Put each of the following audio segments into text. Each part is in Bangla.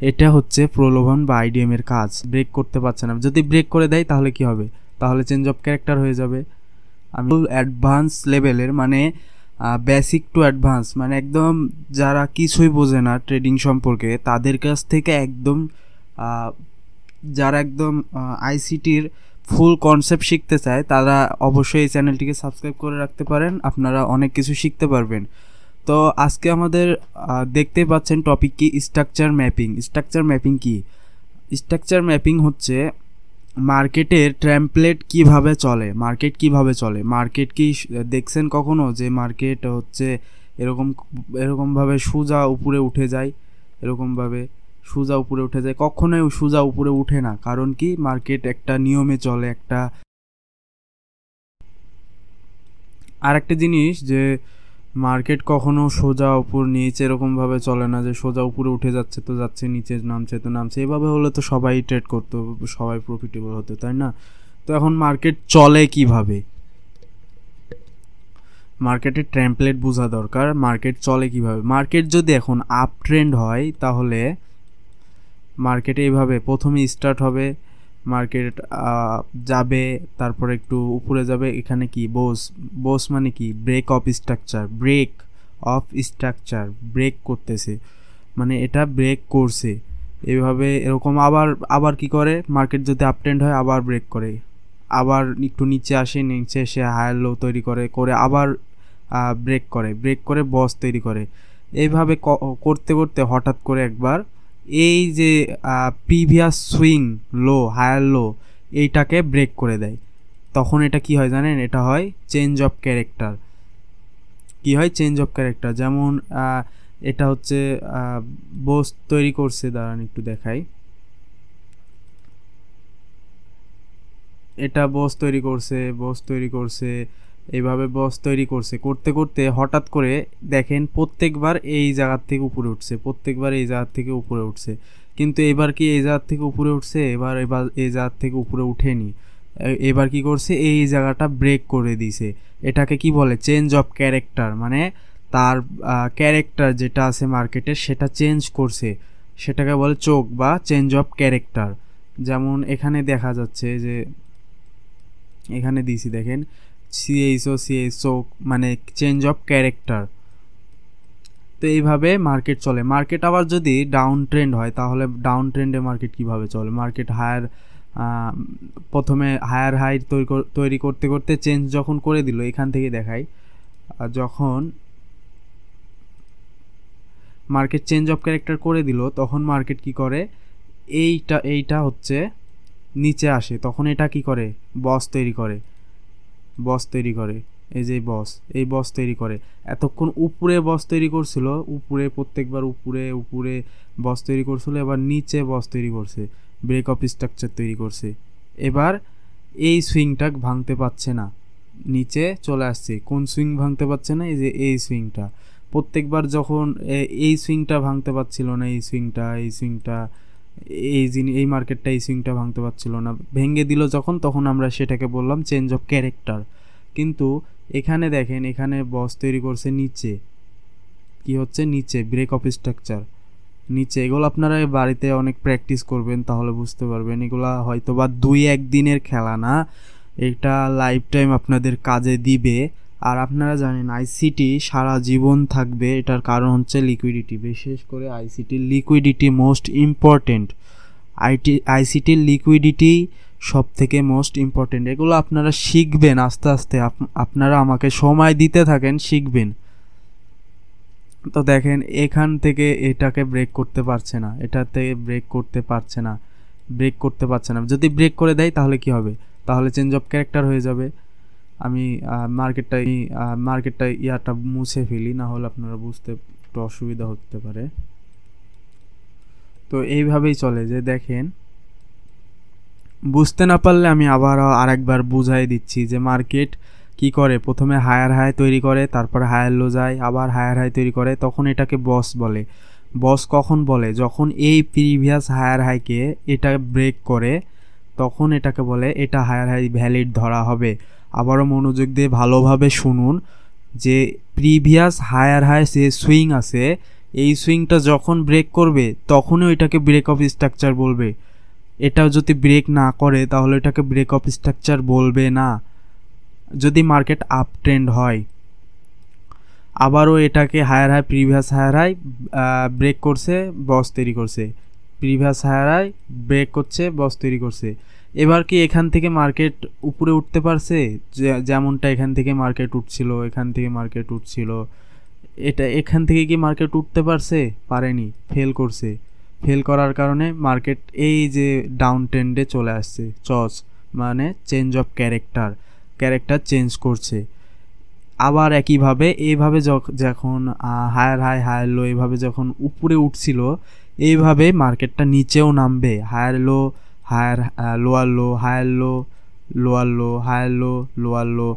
এটা হচ্ছে প্রলোভন বা আইডিএম এর কাজ। ব্রেক করতে পারছে না, যদি ব্রেক করে দেয় তাহলে কি হবে, তাহলে চেঞ্জ অফ ক্যারেক্টার হয়ে যাবে। আমি অ্যাডভান্স লেভেলের মানে বেসিক টু অ্যাডভান্স মানে একদম যারা কিছুই বোঝে না ট্রেডিং সম্পর্কে তাদের কাছ থেকে একদম যারা একদম আইসিটির ফুল কনসেপ্ট শিখতে চায় তারা অবশ্যই এই চ্যানেলটিকে সাবস্ক্রাইব করে রাখতে পারেন, আপনারা অনেক কিছু শিখতে পারবেন। তো আজকে আমাদের দেখতে পাচ্ছেন টপিক কি, স্ট্রাকচার ম্যাপিং। স্ট্রাকচার ম্যাপিং কি? স্ট্রাকচার ম্যাপিং হচ্ছে মার্কেটের টেমপ্লেট কিভাবে চলে, মার্কেট কিভাবে চলে। মার্কেট কি দেখছেন কখনো যে মার্কেট হচ্ছে এরকমভাবে সোজা উপরে উঠে যায়, এরকমভাবে সোজা উপরে উঠে যায়? কখনোই সোজা উপরে উঠে না। কারণ কি, মার্কেট একটা নিয়মে চলে। আর একটা জিনিস যে মার্কেট কখনো সোজা উপর নিচ এরকমভাবে চলে না যে সোজা উপরে উঠে যাচ্ছে তো যাচ্ছে, নিচে নামছে তো নামছে। এভাবে হলে তো সবাই ট্রেড করতো, সবাই প্রফিটেবল হতো, তাই না? তো এখন মার্কেট চলে কিভাবে, মার্কেটের টেমপ্লেট বোঝা দরকার। মার্কেট চলে কিভাবে? মার্কেট যদি এখন আপ ট্রেন্ড হয় তাহলে মার্কেটে এইভাবে প্রথমে স্টার্ট হবে, মার্কেট যাবে, তারপরে একটু উপরে যাবে। এখানে কি বোস মানে কি, ব্রেক অফ স্ট্রাকচার, ব্রেক করতেছে, মানে এটা ব্রেক করছে এইভাবে এরকম। আবার কি করে, মার্কেট যদি আপ ট্রেন্ড হয় আবার ব্রেক করে, আবার একটু নিচে আসে, নিচে এসে হায়ার লো তৈরি করে আবার ব্রেক করে বস তৈরি করে। এইভাবে করতে করতে হঠাৎ করে একবার এই যে previous swing low, higher low, এইটাকে ব্রেক করে দেয়। তখন এটা কি হয় জানেন? এটা হয় চেঞ্জ অফ ক্যারেক্টার। কি হয়? Change of character. যেমন এটা হচ্ছে বস তৈরি করছে, দাঁড়ান একটু দেখাই। এটা বস তৈরি করছে এইভাবে বস তৈরি করতে করতে হঠাৎ করে দেখেন প্রত্যেকবার এই জায়গার থেকে উপরে উঠছে, কিন্তু এবার কি এই জায়গার থেকে উপরে উঠছে? এবার এই জায়গার থেকে উপরে উঠেনি। এবার কি করছে, এই জায়গাটা ব্রেক করে দিছে। এটাকে কি বলে? Change of character. মানে তার ক্যারেক্টার যেটা আছে মার্কেটের সেটা চেঞ্জ করছে, সেটাকে বলে চোখ বা চেঞ্জ অফ ক্যারেক্টার। যেমন এখানে দেখা যাচ্ছে যে এখানে দিছি দেখেন সিএইচও মানে চেঞ্জ অফ ক্যারেক্টার। তো এইভাবে মার্কেট চলে। মার্কেট আবার যদি ডাউন ট্রেন্ড হয় তাহলে ডাউন ট্রেন্ডে মার্কেট কিভাবে চলে? মার্কেট প্রথমে হায়ার হাই তৈরি করতে করতে চেঞ্জ যখন করে দিল, এখান থেকে দেখাই, যখন মার্কেট চেঞ্জ অফ ক্যারেক্টার করে দিল তখন মার্কেট কি করে, এইটা হচ্ছে নিচে আসে, তখন এটা কি করে, বস তৈরি করে। এই যে বস তৈরি করে। এতক্ষণ উপরে বস তৈরি করছিল, প্রত্যেকবার উপরে বস তৈরি করছিল, এবার নিচে বস তৈরি করছে, ব্রেক অফ স্ট্রাকচার তৈরি করছে। এবার এই সুইংটা ভাঙতে পারছে না, নিচে চলে আসছে। কোন সুইং ভাঙতে পারছে না? এই যে এই সুইংটা। প্রত্যেকবার যখন এই সুইংটা ভাঙতে পারছিল না, এই মার্কেটটা এই সুইংটা ভাঙতে পারছিল না, ভেঙে দিল যখন, তখন আমরা সেটাকে বললাম চেঞ্জ অফ ক্যারেক্টার। কিন্তু এখানে দেখেন, এখানে বস তৈরি করছে নিচে, কি হচ্ছে নিচে, ব্রেক অফ স্ট্রাকচার নিচে। এগুলো আপনারা বাড়িতে অনেক প্র্যাকটিস করবেন, তাহলে বুঝতে পারবেন। এগুলা হয়তো বা 2-1 দিনের খেলা না, এটা লাইফ টাইম আপনাদের কাজে দিবে। আর আপনারা জানেন আইসিটি সারা জীবন থাকবে, এটার কারণ হচ্ছে লিকুইডিটি। বিশেষ করে আইসিটির লিকুইডিটি মোস্ট ইম্পর্টেন্ট। আইসিটির লিকুইডিটি সব থেকে মোস্ট ইম্পর্টেন্ট। এগুলো আপনারা শিখবেন আস্তে আস্তে, আপনারা আমাকে সময় দিতে থাকেন, শিখবেন। তো দেখেন এখান থেকে এটাকে ব্রেক করতে পারছে না, ব্রেক করতে পারছে না। যদি ব্রেক করে দেয় তাহলে কি হবে? তাহলে চেঞ্জ অফ ক্যারেক্টার হয়ে যাবে। আমি মার্কেটটা ইয়াটা মুছে ফেলি, না হলে আপনারা বুঝতে একটু অসুবিধা হতে পারে। তো এইভাবেই চলে যে দেখেন, বুঝতে না পারলে আমি আবার আরেকবার বুঝাই দিচ্ছি যে মার্কেট কি করে। প্রথমে হায়ার হাই তৈরি করে, তারপর হায়ার লো যায়, আবার হায়ার হাই তৈরি করে, তখন এটাকে বস বলে। বস কখন বলে? যখন এই প্রিভিয়াস হায়ার হাইকে এটা ব্রেক করে, তখন এটাকে বলে এটা হায়ার হাই ভ্যালিড ধরা হবে। আবারও মনোযোগ দিয়ে ভালোভাবে শুনুন যে প্রিভিয়াস হায়ার হাই যে সুইং আছে এই সুইংটা যখন ব্রেক করবে তখনই ওইটাকে ব্রেক অফ স্ট্রাকচার বলবে। এটাও যদি ব্রেক না করে তাহলে এটাকে ব্রেক অফ স্ট্রাকচার বলবে না, যদি মার্কেট আপ ট্রেন্ড হয়। আবারও এটাকে higher high previous higher high break করছে, বস তৈরি করছে, প্রিভিয়াস হায়ার হাই ব্রেক করছে, বস তৈরি করছে। এবার কি এখান থেকে মার্কেট উপরে উঠতে পারছে? যেমনটা এখান থেকে মার্কেট উঠছিল, এখান থেকে মার্কেট উঠছিল, এটা এখান থেকে কি মার্কেট উঠতে পারছে? পারেনি, ফেল করছে। ফেল করার কারণে মার্কেট এই যে ডাউন ট্রেন্ডে চলে আসছে, চস মানে চেঞ্জ অফ ক্যারেক্টার চেঞ্জ করছে। আবার একইভাবে এইভাবে যখন হায়ার হাই হায়ার লো এইভাবে যখন উপরে উঠছিল, এইভাবে মার্কেটটা নিচেও নামবে, higher low higher lower low, higher low lower low, higher low lower low.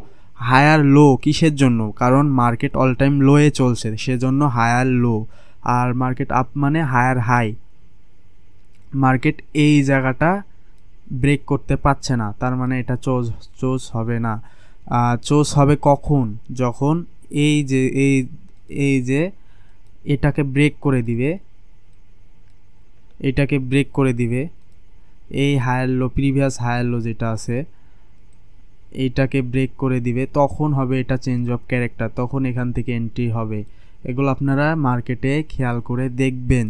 Higher low কিসের জন্য? কারণ মার্কেট অল টাইম লোয়ে চলছে, সেজন্য হায়ার লো। আর মার্কেট আপ মানে হায়ার হাই। মার্কেট এই জায়গাটা ব্রেক করতে পারছে না, তার মানে এটা চোজ হবে না। চোজ হবে কখন? যখন এই যে এটাকে ব্রেক করে দিবে, এটাকে ব্রেক করে দিবে, এই higher low previous higher low যেটা আছে এইটাকে ব্রেক করে দিবে, তখন হবে এটা চেঞ্জ অফ ক্যারেক্টার, তখন এখান থেকে এন্ট্রি হবে। এগুলো আপনারা মার্কেটে খেয়াল করে দেখবেন।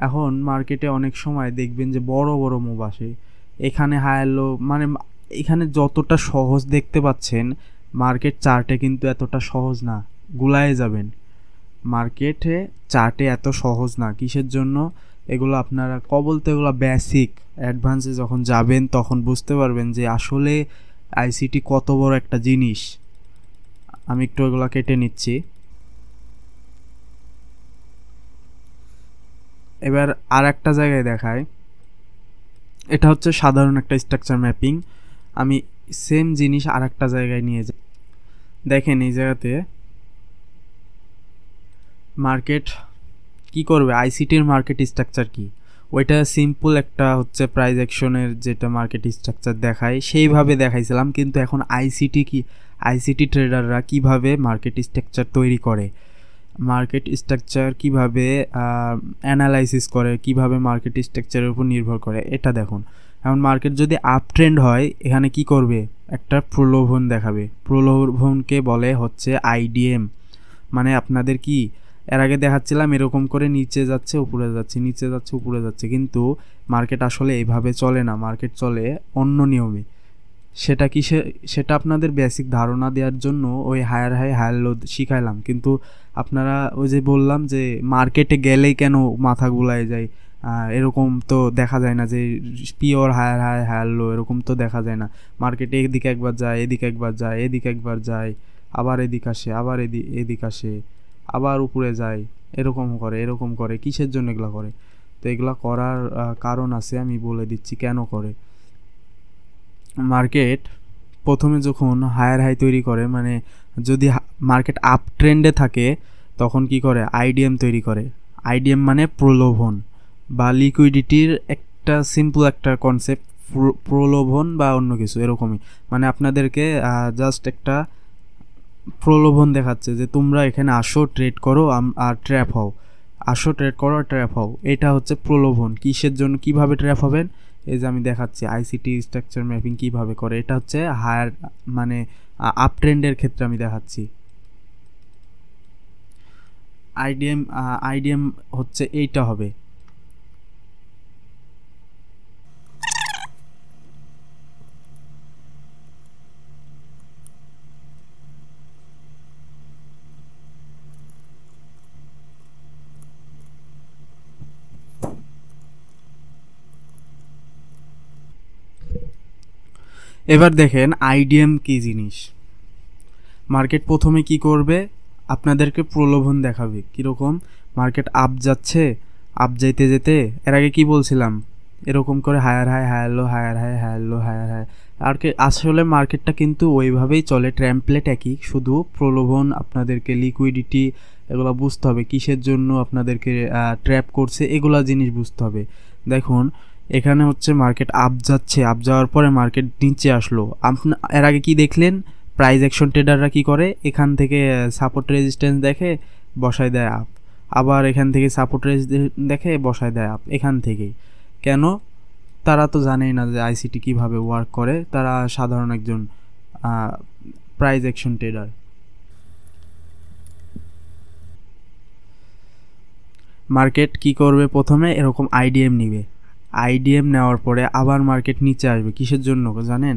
এখন মার্কেটে অনেক সময় দেখবেন যে বড় বড় মুভ আসে, এখানে হায়ার লো, মানে এখানে যতটা সহজ দেখতে পাচ্ছেন মার্কেট চার্টে কিন্তু এতটা সহজ না, গুলায়ে যাবেন। মার্কেটে চার্টে এত সহজ না, কিসের জন্য? এগুলো আপনারা বলতে এগুলো বেসিক, অ্যাডভান্সে যখন যাবেন তখন বুঝতে পারবেন যে আসলে আইসিটি কত বড় একটা জিনিস। আমি একটু এগুলো কেটে নিচ্ছি। এবার আর একটা জায়গায় দেখায়, এটা হচ্ছে সাধারণ একটা স্ট্রাকচার ম্যাপিং। আমি সেম জিনিস আর একটা জায়গায় নিয়ে যাই। দেখেন এই জায়গাতে মার্কেট কি করবে, আইসিটির মার্কেট স্ট্রাকচার কি, ওইটা সিম্পল একটা হচ্ছে প্রাইস অ্যাকশনের যেটা মার্কেট স্ট্রাকচার দেখায় সেইভাবে দেখাইছিলাম। কিন্তু এখন আইসিটি ট্রেডাররা কিভাবে মার্কেট স্ট্রাকচার তৈরি করে, মার্কেট স্ট্রাকচার কিভাবে অ্যানালাইসিস করে, কিভাবে মার্কেট স্ট্রাকচারের উপর নির্ভর করে, এটা দেখুন। এখন মার্কেট যদি আপ ট্রেন্ড হয় এখানে কি করবে, একটা প্রলোভন দেখাবে। প্রলোভনকে বলে হচ্ছে আইডিএম। মানে আপনাদের কি এর আগে দেখাচ্ছিলাম এরকম করে নিচে যাচ্ছে উপরে যাচ্ছে, নিচে যাচ্ছে উপরে যাচ্ছে, কিন্তু মার্কেট আসলে এইভাবে চলে না, মার্কেট চলে অন্য নিয়মে। সেটা কি সেটা আপনাদের বেসিক ধারণা দেওয়ার জন্য ওই হায়ার হাই হায়ার লো শিখাইলাম। কিন্তু আপনারা ওই যে বললাম যে মার্কেটে গেলেই কেন মাথা গুলায় যায়, এরকম তো দেখা যায় না যে pure higher high higher low, এরকম তো দেখা যায় না। মার্কেটে এদিকে একবার যায়, এদিকে একবার যায়, এদিকে একবার যায়, আবার এদিক আসে, আবার এদিক আসে, আবার উপরে যায়, এরকম করে কিসের জন্য এগুলো করে? তো এগুলো করার কারণ আছে, আমি বলে দিচ্ছি কেন করে। মার্কেট প্রথমে যখন হায়ার হাই তৈরি করে, মানে যদি মার্কেট আপ ট্রেন্ডে থাকে তখন কি করে, আইডিএম তৈরি করে। আইডিএম মানে প্রলোভন বা লিকুইডিটির একটা সিম্পল একটা কনসেপ্ট, প্রলোভন বা অন্য কিছু এরকমই। মানে আপনাদেরকে জাস্ট একটা প্রলোভন দেখাচ্ছে যে তোমরা এখানে আসো ট্রেড করো আর ট্র্যাপ হও, আসো ট্রেড করো আর ট্র্যাপ হও। এটা হচ্ছে প্রলোভন। কিসের জন্য, কিভাবে ট্র্যাপ হবেন, এই যে আমি দেখাচ্ছি আইসিটি স্ট্রাকচার ম্যাপিং কিভাবে করে। এটা হচ্ছে হায়ার মানে আপ ট্রেন্ডের ক্ষেত্রে আমি দেখাচ্ছি। আইডিএম হচ্ছে এইটা হবে। এবার দেখেন আইডিএম কি জিনিস। মার্কেট প্রথমে কি করবে, আপনাদেরকে প্রলোভন দেখাবে। কীরকম, মার্কেট আপ যাচ্ছে, আপ যাইতে যেতে এর আগে কি বলছিলাম, এরকম করে higher high higher low, higher high higher low, higher high. আর আসলে মার্কেটটা কিন্তু ওইভাবেই চলে, ট্র্যাম্পলেট একই, শুধু প্রলোভন আপনাদেরকে লিকুইডিটি এগুলো বুঝতে হবে, কিসের জন্য আপনাদেরকে ট্র্যাপ করছে এগুলা জিনিস বুঝতে হবে। দেখুন এখানে হচ্ছে মার্কেট আপ যাচ্ছে, আপ যাওয়ার পরে মার্কেট নিচে আসলো। এর আগে কি দেখলেন, প্রাইস অ্যাকশন ট্রেডাররা কি করে, এখান থেকে সাপোর্ট রেজিস্ট্যান্স দেখে বসায় দেয় আপ, আবার এখান থেকে সাপোর্ট রেঞ্জ দেখে বসায় দেয় এখান থেকেই। কেন? তারা তো জানেই না যে আইসিটি কিভাবে ওয়ার্ক করে, তারা সাধারণ একজন প্রাইস অ্যাকশন ট্রেডার। মার্কেট কি করবে, প্রথমে এরকম আইডিএম নিবে, আইডিএম নেওয়ার পরে আবার মার্কেট নিচে আসবে। কিসের জন্য জানেন?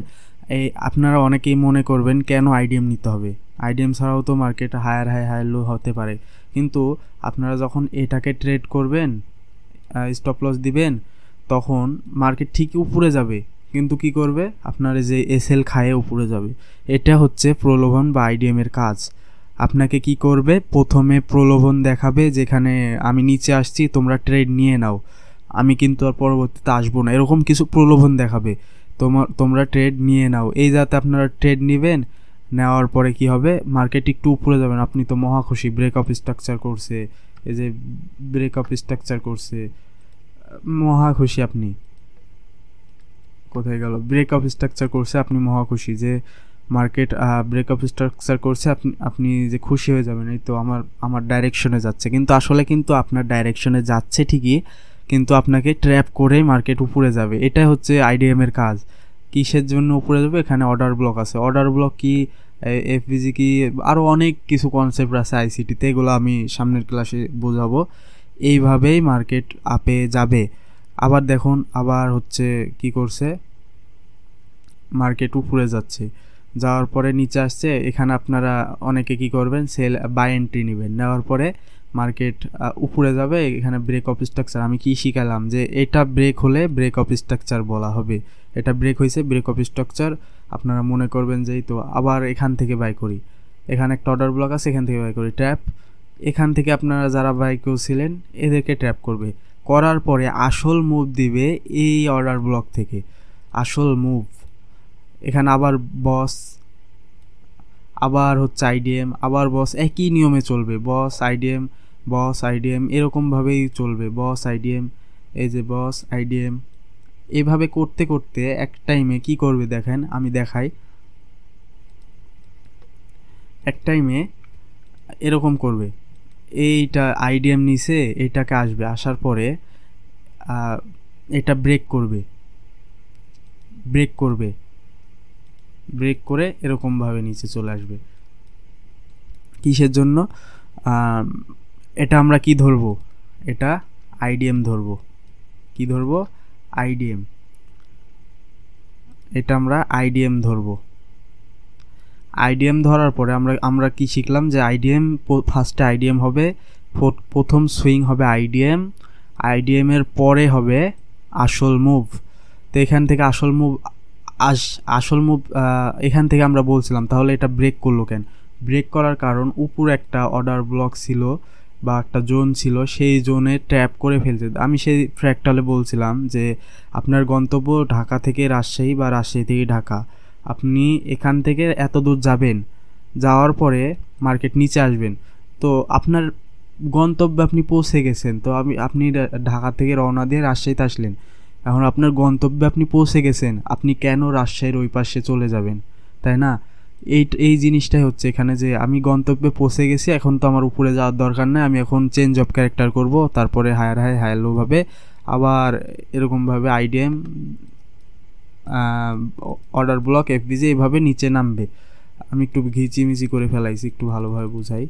এই আপনারা অনেকেই মনে করবেন কেন আইডিএম নিতে হবে, আইডিএম ছাড়াও তো market higher high higher low হতে পারে। কিন্তু আপনারা যখন এটাকে ট্রেড করবেন, স্টপ লস দিবেন, তখন মার্কেট ঠিকই উপরে যাবে, কিন্তু কি করবে, আপনার যে এসএল খায়ে উপরে যাবে। এটা হচ্ছে প্রলোভন বা আইডিএম এর কাজ। আপনাকে কি করবে, প্রথমে প্রলোভন দেখাবে যেখানে আমি নিচে আসছি, তোমরা ট্রেড নিয়ে নাও, আমি কিন্তু আর পরবর্তীতে আসবো না, এরকম কিছু প্রলোভন দেখাবে, তোমরা ট্রেড নিয়ে নাও। এই যাতে আপনারা ট্রেড নেবেন, নেওয়ার পরে কি হবে, মার্কেট একটু উপরে যাবেন, আপনি তো মহা খুশি, ব্রেকআপ স্ট্রাকচার করছে, এই যে ব্রেকআপ স্ট্রাকচার করছে, মহা খুশি আপনি। কোথায় গেল, ব্রেকআপ স্ট্রাকচার করছে, আপনি মহা খুশি যে মার্কেট ব্রেকআপ স্ট্রাকচার করছে, আপনি যে খুশি হয়ে যাবেন, এই তো আমার ডাইরেকশনে যাচ্ছে। কিন্তু আসলে কিন্তু আপনার ডাইরেকশনে যাচ্ছে ঠিকই, কিন্তু আপনাকে ট্র্যাপ করেই মার্কেট উপরে যাবে। এটাই হচ্ছে আইডিএম এর কাজ। কিসের জন্য উপরে যাবে, এখানে অর্ডার ব্লক আছে, অর্ডার ব্লক কি, এফবিজি কি, আরও অনেক কিছু কনসেপ্ট আছে আইসিটিতে, এগুলো আমি সামনের ক্লাসে বোঝাবো। এইভাবেই মার্কেট আপে যাবে। আবার দেখুন, আবার হচ্ছে কি করছে, মার্কেট উপরে যাচ্ছে, যাওয়ার পরে নিচে আসছে, এখানে আপনারা অনেকে কি করবেন, সেল বাই এন্ট্রি নেবেন, নেওয়ার পরে মার্কেট উপরে যাবে, এখানে ব্রেক অফ স্ট্রাকচার। আমি কি শিখালাম যে এটা ব্রেক হলে ব্রেক অফ স্ট্রাকচার বলা হবে, এটা ব্রেক হয়েছে, ব্রেক অফ স্ট্রাকচার। আপনারা মনে করবেন যে এই তো আবার এখান থেকে বাই করি, এখানে একটা অর্ডার ব্লক আছে, এখান থেকে বাই করি, ট্র্যাপ। এখান থেকে আপনারা যারা বাই করছিলেন এদেরকে ট্র্যাপ করবে, করার পরে আসল মুভ দিবে এই অর্ডার ব্লক থেকে, আসল মুভ। এখানে আবার বস, আবার হচ্ছে আইডিএম, আবার বস, একই নিয়মে চলবে, বস আইডিএম, বস আইডিএম, এরকমভাবেই চলবে, বস আইডিএম, এই যে বস আইডিএম। এভাবে করতে করতে এক টাইমে কি করবে দেখেন, আমি দেখাই, এক টাইমে এরকম করবে, এইটা আইডিএম নিছে, এটাকে আসবে, আসার পরে এটা ব্রেক করবে, ব্রেক করবে, ব্রেক করে এরকমভাবে নিচে চলে আসবে। কিসের জন্য, এটা আমরা কি ধরবো, এটা আইডিএম ধরবো, কি ধরবো, আইডিএম, এটা আমরা আইডিএম ধরবো। আইডিএম ধরার পরে আমরা কি শিখলাম, যে আইডিএম ফার্স্টে আইডিএম হবে, প্রথম সুইং হবে আইডিএম, আইডিএম এর পরে হবে আসল মুভ। তো এখান থেকে আসল মুভ, আসল মুভ এখান থেকে আমরা বলছিলাম, তাহলে এটা ব্রেক করলো কেন, ব্রেক করার কারণ উপরে একটা অর্ডার ব্লক ছিল বা একটা জোন ছিল, সেই জোনে ট্র্যাপ করে ফেলছে। আমি সেই ফ্র্যাকটালে বলছিলাম যে আপনার গন্তব্য ঢাকা থেকে রাজশাহী বা রাজশাহী থেকে ঢাকা, আপনি এখান থেকে এত দূর যাবেন, যাওয়ার পরে মার্কেট নিচে আসবেন, তো আপনার গন্তব্যে আপনি পৌঁছে গেছেন, তো আপনি ঢাকা থেকে রওনা দিয়ে রাজশাহীতে আসলেন, এখন আপনার গন্তব্যে আপনি পৌঁছে গেছেন, আপনি কেন রাজশাহীর ওই পাশে চলে যাবেন, তাই না? এই জিনিসটাই হচ্ছে এখানে, যে আমি গন্তব্যে পৌঁছে গেছি, এখন তো আমার উপরে যাওয়ার দরকার নেই, আমি এখন চেঞ্জ অফ ক্যারেক্টার করব, তারপরে হায়ার হাই হায়ার লো ভাবে আবার এরকমভাবে আইডিএম, অর্ডার ব্লক, এফবিজি এইভাবে নিচে নামবে। আমি একটু ঘিচিমিচি করে ফেলাইছি, একটু ভালোভাবে বুঝাই।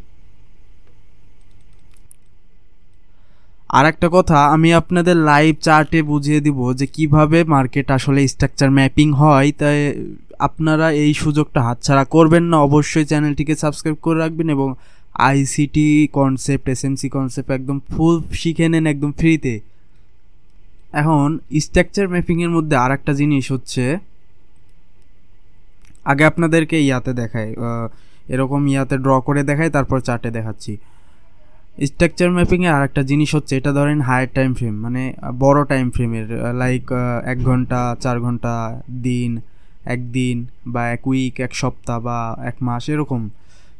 আর একটা কথা আমি আপনাদের লাইভ চার্টে বুঝিয়ে দিব যে কিভাবে মার্কেট আসলে স্ট্রাকচার ম্যাপিং হয়, তাই আপনারা এই সুযোগটা হাতছাড়া করবেন না, অবশ্যই চ্যানেলটিকে সাবস্ক্রাইব করে রাখবেন এবং আইসিটি কনসেপ্ট, এসএমসি কনসেপ্ট একদম ফুল শিখে নেন একদম ফ্রিতে। এখন স্ট্রাকচার ম্যাপিংয়ের মধ্যে আর একটা জিনিস হচ্ছে, আগে আপনাদেরকে ইয়াতে দেখায়, এরকম ইয়াতে ড্র করে দেখায়, তারপর চার্টে দেখাচ্ছি। স্ট্রাকচার ম্যাপিংয়ে আর একটা জিনিস হচ্ছে, এটা ধরেন হায়ার টাইম ফ্রেম, মানে বড় টাইম ফ্রেমের, লাইক 1 ঘন্টা, 4 ঘন্টা, দিন, একদিন বা 1 উইক, 1 সপ্তাহ বা 1 মাস, এরকম।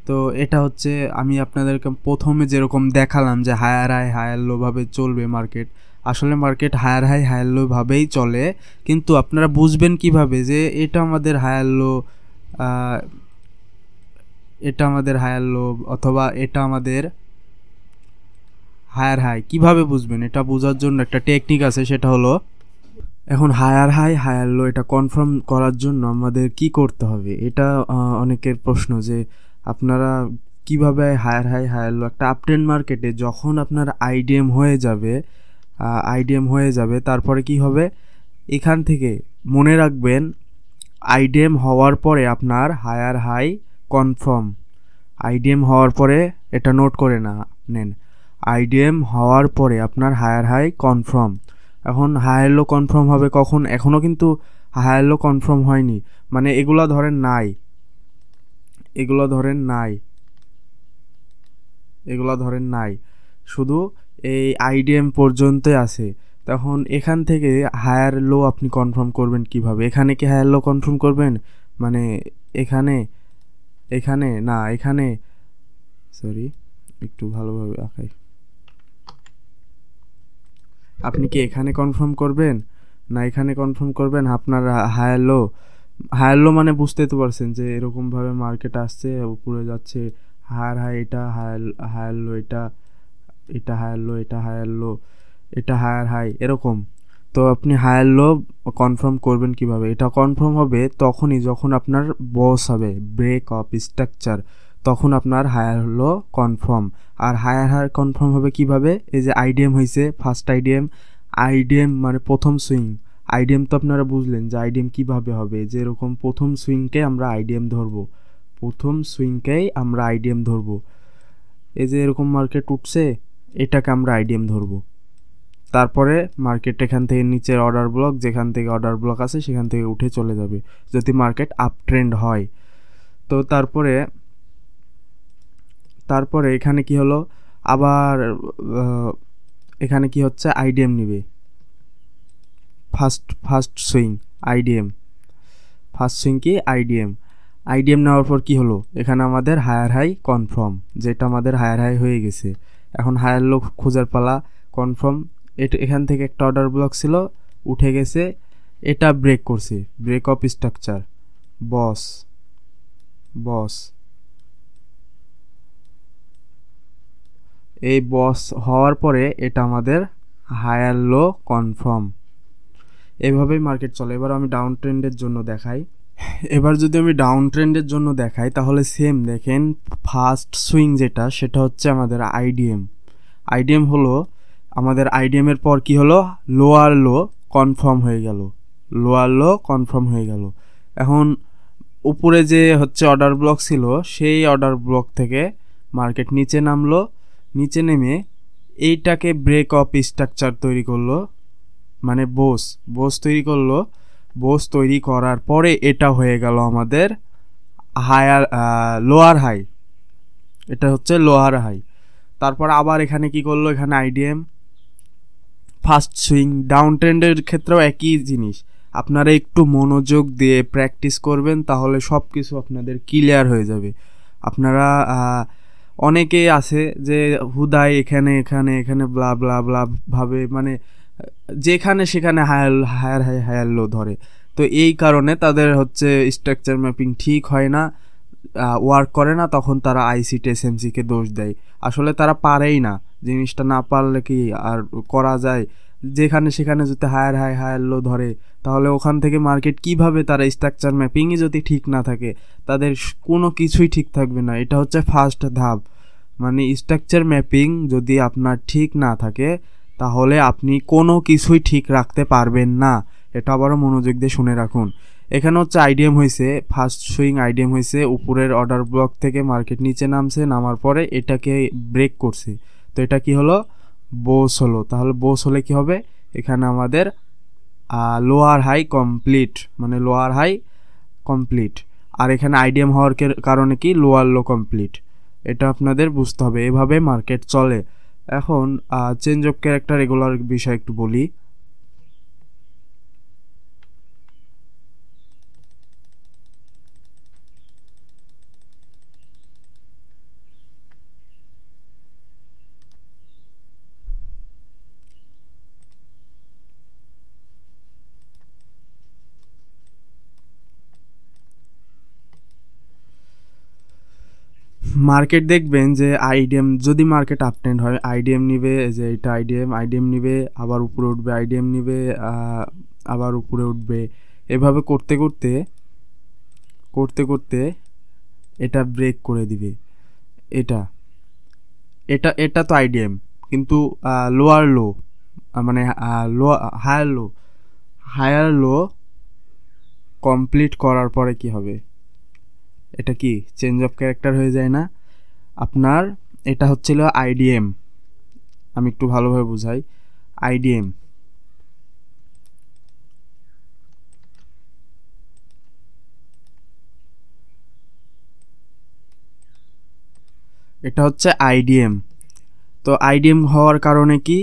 তো এটা হচ্ছে আমি আপনাদেরকে প্রথমে যেরকম দেখালাম যে হায়ার হাই হায়ার লো ভাবে চলবে মার্কেট, আসলে market higher high higher low ভাবেই চলে, কিন্তু আপনারা বুঝবেন কিভাবে যে এটা আমাদের হায়ার লো, এটা আমাদের হায়ার লো, অথবা এটা আমাদের হায়ার হাই কিভাবে বুঝবেন, এটা বোঝার জন্য একটা টেকনিক আছে, সেটা হলো এখন হায়ার হাই হায়ার লো এটা কনফার্ম করার জন্য আমাদের কি করতে হবে, এটা অনেকের প্রশ্ন যে আপনারা কিভাবে হায়ার হাই হায়ার লো একটা আপট্রেন্ড মার্কেটে যখন আপনার আইডিএম হয়ে যাবে, আইডিএম হয়ে যাবে তারপরে কি হবে, এখান থেকে মনে রাখবেন আইডিএম হওয়ার পরে আপনার হায়ার হাই কনফার্ম, আইডিএম হওয়ার পরে এটা নোট করে না নেন, আইডিএম হওয়ার পরে আপনার হায়ার হাই কনফার্ম। এখন হায়ার লো কনফার্ম হবে কখন, এখনও কিন্তু হায়ার লো কনফার্ম হয়নি, মানে এগুলা ধরেন নাই, এগুলো ধরেন নাই, এগুলো ধরেন নাই, শুধু এই আইডিএম পর্যন্তই আছে। তখন এখান থেকে হায়ার লো আপনি কনফার্ম করবেন কিভাবে, এখানে কি হায়ার লো কনফার্ম করবেন, মানে এখানে, এখানে না এখানে, সরি একটু ভালোভাবে আঁকাই, আপনি কি এখানে কনফার্ম করবেন না এখানে কনফার্ম করবেন আপনার হায়ার লো, হায়ার লো মানে বুঝতে তো পারছেন যে এরকমভাবে মার্কেট আসছে উপরে যাচ্ছে, হায়ার হাই এটা হায়ার, হায়ার লো এটা, এটা হায়ার লো এটা হায়ার লো এটা হায়ার হাই এরকম। তো আপনি হায়ার লো কনফার্ম করবেন কিভাবে, এটা কনফার্ম হবে তখনই যখন আপনার বস হবে ব্রেক অফ স্ট্রাকচার, তখন আপনার হায়ার লো কনফার্ম। আর হায়ার হাই কনফার্ম হবে কিভাবে, এই যে আইডিএম হয়েছে ফার্স্ট আইডিএম, আইডিএম মানে প্রথম সুইং, আইডিএম তো আপনারা বুঝলেন যে আইডিএম কিভাবে হবে, যে এরকম প্রথম সুইংকে আমরা আইডিএম ধরবো, প্রথম সুইংকেই আমরা আইডিএম ধরবো, এই যে এরকম মার্কেট উঠছে এটাকে আমরা আইডিএম ধরবো, তারপরে মার্কেট এখান থেকে নিচের অর্ডার ব্লক, যেখান থেকে অর্ডার ব্লক আছে সেখান থেকে উঠে চলে যাবে যদি মার্কেট আপ ট্রেন্ড হয়। তো তারপরে তারপরে এখানে কি হলো, আবার এখানে কি হচ্ছে আইডিএম নিবে, first swing IDM, first swing কি আইডিএম, আইডিএম নেওয়ার পর কি হলো, এখানে আমাদের হায়ার হাই কনফার্ম, যেটা আমাদের হায়ার হাই হয়ে গেছে, এখন হায়ার লো খোঁজার পালা, কনফার্ম, এটা এখান থেকে একটা অর্ডার ব্লক ছিল উঠে গেছে, এটা ব্রেক করছে, ব্রেক অফ স্ট্রাকচার, বস বস, এই বস হওয়ার পরে এটা আমাদের হায়ার লো কনফার্ম, এভাবেই মার্কেট চলে। এবার আমি ডাউন ট্রেন্ডের জন্য দেখাই, এবার যদি আমি ডাউন ট্রেন্ডের জন্য দেখাই তাহলে সেম দেখেন, ফার্স্ট সুইং যেটা সেটা হচ্ছে আমাদের আইডিএম, আইডিএম হলো আমাদের, আইডিএম এর পর কি হলো, লোয়ার লো কনফার্ম হয়ে গেল, লোয়ার লো কনফার্ম হয়ে গেল। এখন উপরে যে হচ্ছে অর্ডার ব্লক ছিল সেই অর্ডার ব্লক থেকে মার্কেট নিচে নামলো, নিচে নেমে এইটাকে ব্রেক অফ স্ট্রাকচার তৈরি করলো, মানে বোস তৈরি করলো, বোস তৈরি করার পরে এটা হয়ে গেল আমাদের হায়ার লোয়ার হাই, এটা হচ্ছে লোয়ার হাই। তারপর আবার এখানে কি করলো, এখানে আইডিএম ফার্স্ট সুইং, ডাউন ট্রেন্ডের ক্ষেত্রেও একই জিনিস, আপনারা একটু মনোযোগ দিয়ে প্র্যাকটিস করবেন তাহলে সব কিছু আপনাদের ক্লিয়ার হয়ে যাবে। আপনারা অনেকেই আছে যে হুদায় এখানে এখানে এখানে ব্লা ব্লা ব্লা ভাবে, মানে যেখানে সেখানে higher higher high higher low ধরে, তো এই কারণে তাদের হচ্ছে স্ট্রাকচার ম্যাপিং ঠিক হয় না, ওয়ার্ক করে না, তখন তারা আইসি টিএসএমসিকে দোষ দেয়, আসলে তারা পারেই না, জিনিসটা না পারলে কি আর করা যায়, যেখানে সেখানে যদি হায়ার হাই হায়ার লো ধরে তাহলে ওখান থেকে মার্কেট কিভাবে, তারা স্ট্রাকচার ম্যাপিংই যদি ঠিক না থাকে তাদের কোনো কিছুই ঠিক থাকবে না, এটা হচ্ছে ফার্স্ট ধাপ, মানে স্ট্রাকচার ম্যাপিং যদি আপনার ঠিক না থাকে তাহলে আপনি কোনো কিছুই ঠিক রাখতে পারবেন না, এটা আবারও মনোযোগ দিয়ে শুনে রাখুন। এখানে হচ্ছে আইডিএম হয়েছে, ফার্স্ট সুইং আইডিএম হয়েছে, উপরের অর্ডার ব্লক থেকে মার্কেট নিচে নামছে, নামার পরে এটাকে ব্রেক করছে, তো এটা কি হলো, বোস হলো। তাহলে বোস হলে কি হবে, এখানে আমাদের লোয়ার হাই কমপ্লিট, মানে লোয়ার হাই কমপ্লিট, আর এখানে আইডিএম হওয়ার কারণে কি লোয়ার লো কমপ্লিট, এটা আপনাদের বুঝতে হবে, এভাবে মার্কেট চলে। এখন চেঞ্জ অফ ক্যারেক্টার এগুলোর বিষয় একটু বলি। মার্কেট দেখবেন যে আইডিএম যদি মার্কেট আপ ট্রেন্ড হয় আইডিএম নিবে, যে এটা আইডিএম নিবে, আবার উপরে উঠবে, আইডিএম নিবে, আবার উপরে উঠবে, এভাবে করতে করতে করতে করতে এটা ব্রেক করে দিবে। এটা এটা এটা তো আইডিএম, কিন্তু লোয়ার লো, মানে লো হায়ার লো কমপ্লিট করার পরে কি হবে, এটা কি চেঞ্জ অফ ক্যারেক্টার হয়ে যায় না আপনার? এটা হচ্ছিল আইডিএম। আমি একটু ভালোভাবে বুঝাই। আইডিএম এটা হচ্ছে আইডিএম। তো আইডিএম হওয়ার কারণে কি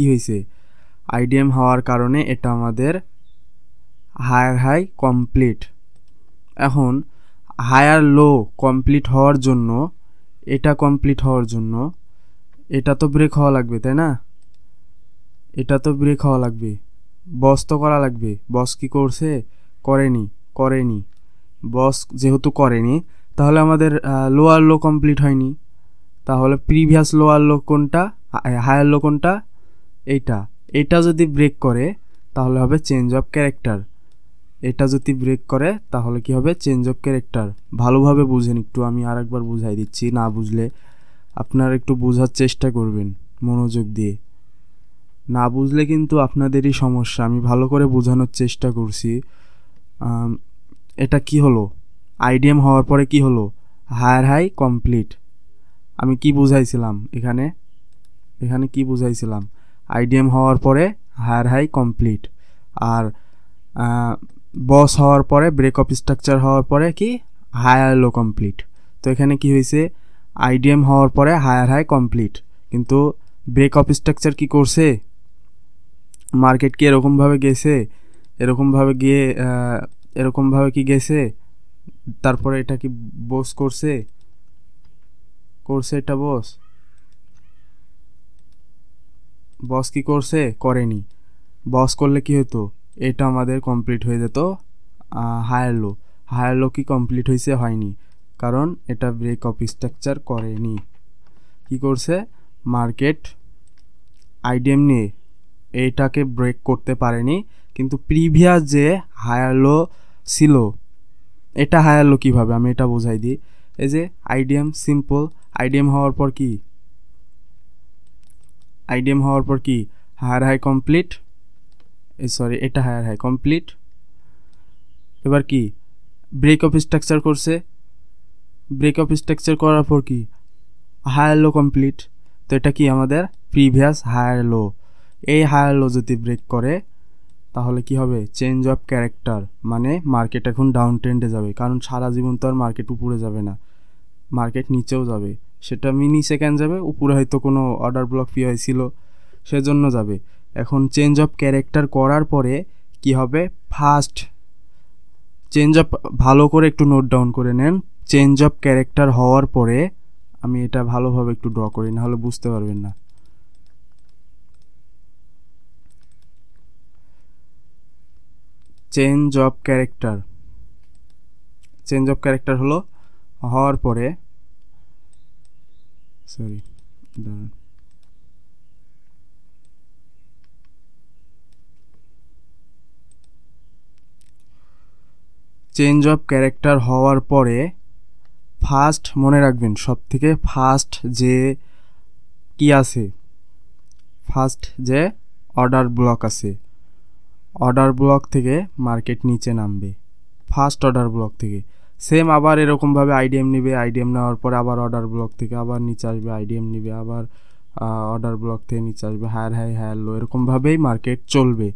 হয়েছে? আইডিএম হওয়ার কারণে এটা আমাদের হায়ার হাই কমপ্লিট। এখন হায়ার লো কমপ্লিট হওয়ার জন্য, এটা কমপ্লিট হওয়ার জন্য এটা তো ব্রেক হওয়া লাগবে, তাই না? এটা তো ব্রেক হওয়া লাগবে, বস তো করা লাগবে। বস কি করছে? করেনি। বস যেহেতু করেনি, তাহলে আমাদের লোয়ার লো কমপ্লিট হয়নি। তাহলে প্রিভিয়াস লোয়ার লো কোনটা, হায়ার লো কোনটা? এটা যদি ব্রেক করে তাহলে হবে চেঞ্জ অফ ক্যারেক্টার। এটা যদি ব্রেক করে তাহলে কি হবে? Change of character. ভালোভাবে বুঝেন একটু, আমি আরেকবার বুঝাই দিচ্ছি, না বুঝলে আপনারা একটু বোঝার চেষ্টা করবেন মনোযোগ দিয়ে। না বুঝলে কিন্তু আপনাদেরই সমস্যা। আমি ভালো করে বোঝানোর চেষ্টা করছি। এটা কি হলো? আইডিএম হওয়ার পরে কি হলো? Higher high complete. আমি কি বুঝাইছিলাম এখানে কি বুঝাইছিলাম? আইডিএম হওয়ার পরে হায়ার হাই কমপ্লিট, আর বস হওয়ার পরে, ব্রেক অফ স্ট্রাকচার হওয়ার পরে কি? Higher low complete. তো এখানে কি হয়েছে? আইডিএম হওয়ার পরে হায়ার হাই কমপ্লিট, কিন্তু ব্রেক অফ স্ট্রাকচার কি করছে? মার্কেট কি এরকমভাবে গেছে? এরকমভাবে কি গেছে? তারপরে এটা কি বস করছে? এটা বস কি করছে? করেনি। বস করলে কি হতো? এটা আমাদের কমপ্লিট হয়ে যেত হায়ার লো কি কমপ্লিট হয়েছে? হয়নি, কারণ এটা ব্রেক অফ স্ট্রাকচার করেনি। কি করছে? মার্কেট আইডিএম নিয়ে এইটাকে ব্রেক করতে পারেনি, কিন্তু প্রিভিয়াস যে হায়ার লো ছিল, এটা হায়ার লো কীভাবে আমি এটা বোঝাই দিই। এই যে আইডিএম, সিম্পল। আইডিএম হওয়ার পর কি? Higher high complete. এটা হায়ার হাই কমপ্লিট। এবার কি? ব্রেক অফ স্ট্রাকচার করছে। ব্রেক অফ স্ট্রাকচার করার পর কি? Higher low complete. তো এটা কি আমাদের প্রিভিয়াস হায়ার লো। এই হায়ার লো যদি ব্রেক করে তাহলে কি হবে? চেঞ্জ অফ ক্যারেক্টার, মানে মার্কেট এখন ডাউন ট্রেন্ডে যাবে। কারণ সারা জীবন তো আর মার্কেট উপরে যাবে না, মার্কেট নিচেও যাবে। সেটা মিনি সেকেন্ড যাবে, উপরে হয়তো কোনো অর্ডার ব্লক ফি হয়েছিল সেজন্য যাবে। এখন চেঞ্জ অফ ক্যারেক্টার করার পরে কি হবে? ফার্স্ট চেঞ্জ অফ, ভালো করে একটু নোট ডাউন করে নেন। চেঞ্জ অফ ক্যারেক্টার হওয়ার পরে, আমি এটা ভালোভাবে একটু ড্র করি, নাহলে বুঝতে পারবেন না। চেঞ্জ অফ ক্যারেক্টার হলো হওয়ার পরে, চেঞ্জ অফ ক্যারেক্টার হওয়ার পরে ফার্স্ট, মনে রাখবেন সব থেকে ফার্স্ট যে কি আছে, ফার্স্ট যে অর্ডার ব্লক আছে, অর্ডার ব্লক থেকে মার্কেট নিচে নামবে। ফার্স্ট অর্ডার ব্লক থেকে সেম আবার এরকমভাবে আইডিএম নিবে। আইডিএম নেওয়ার পরে আবার অর্ডার ব্লক থেকে আবার নিচে আসবে, আইডিএম নিবে, আবার অর্ডার ব্লক থেকে নিচে আসবে, হায়ার হাই হায়ার লো, এরকমভাবেই মার্কেট চলবে।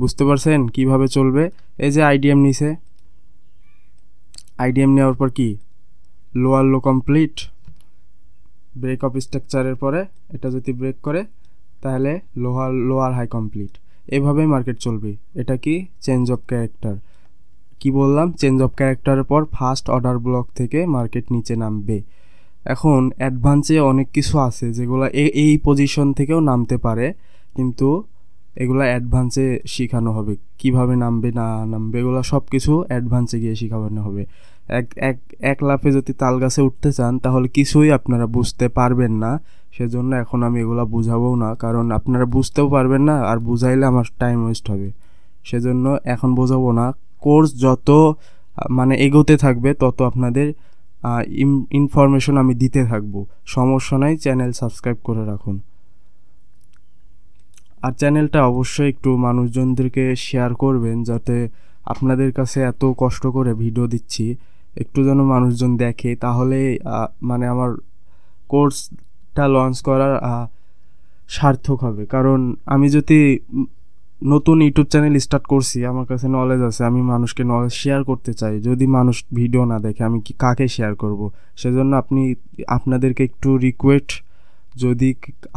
বুঝতে পারছেন কিভাবে চলবে? এই যে আইডিএম নিছে, আইডিএম নেওয়ার পর কি? Lower low complete. Break of স্ট্রাকচারের পরে এটা যদি ব্রেক করে তাহলে লোয়ার হাই কমপ্লিট। এভাবেই মার্কেট চলবে। এটা কি? Change of character. কি বললাম? চেঞ্জ অফ ক্যারেক্টারের পর ফার্স্ট অর্ডার ব্লক থেকে মার্কেট নিচে নামবে। এখন অ্যাডভান্সে অনেক কিছু আছে যেগুলো এই পজিশন থেকেও নামতে পারে, কিন্তু এগুলো অ্যাডভান্সে শেখানো হবে, কিভাবে নামবে না নামবে এগুলো সব কিছু অ্যাডভান্সে গিয়ে শেখানো হবে। এক এক এক লাফে যদি তাল গাছে উঠতে চান তাহলে কিছুই আপনারা বুঝতে পারবেন না। সেজন্য এখন আমি এগুলো বুঝাবো না, কারণ আপনারা বুঝতেও পারবেন না, আর বুঝাইলে আমার টাইম ওয়েস্ট হবে। সেজন্য এখন বোঝাবো না। কোর্স যত মানে এগোতে থাকবে তত আপনাদের ইনফরমেশন আমি দিতে থাকবো, সমস্যা নাই। চ্যানেল সাবস্ক্রাইব করে রাখুন, আর চ্যানেলটা অবশ্যই একটু মানুষজনদেরকে শেয়ার করবেন, যাতে আপনাদের কাছে এত কষ্ট করে ভিডিও দিচ্ছি একটু যেন মানুষজন দেখে, তাহলে মানে আমার কোর্সটা লঞ্চ করার সার্থক হবে। কারণ আমি যদি নতুন ইউটিউব চ্যানেল স্টার্ট করছি, আমার কাছে নলেজ আছে, আমি মানুষকে নলেজ শেয়ার করতে চাই, যদি মানুষ ভিডিও না দেখে আমি কাকে শেয়ার করব? সেজন্য আপনাদেরকে একটু রিকোয়েস্ট, যদি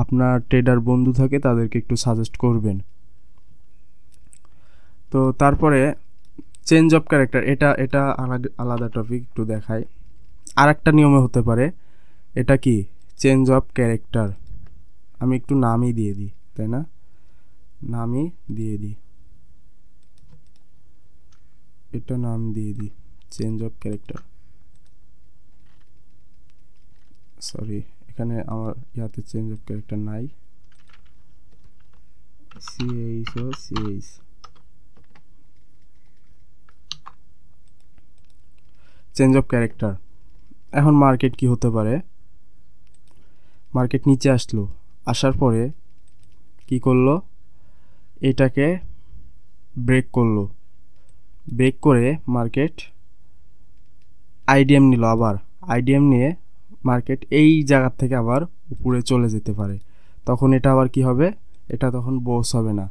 আপনার ট্রেডার বন্ধু থাকে তাদেরকে একটু সাজেস্ট করবেন। তো তারপরে চেঞ্জ অফ ক্যারেক্টার, এটা এটা আলাদা টপিক, একটু দেখাই। আর একটা নিয়মে হতে পারে, এটা কি চেঞ্জ অফ ক্যারেক্টার, আমি একটু নামই দিয়ে দিই, তাই না? নামই দিয়ে দিই, এটা নাম দিয়ে দিই চেঞ্জ অফ ক্যারেক্টার। সরি, এখানে আমার ইয়াতে চেঞ্জ অফ ক্যারেক্টার নাই, CH O CH. Change of character. এখন মার্কেট কি হতে পারে, মার্কেট নিচে আসলো, আসার পরে কি করলো, এটাকে ব্রেক করলো, ব্রেক করে মার্কেট আইডিএম নিল, আবার আইডিএম নিয়ে মার্কেট এই জায়গার থেকে আবার উপরে চলে যেতে পারে। তখন এটা আবার কি হবে, এটা তখন বস হবে না,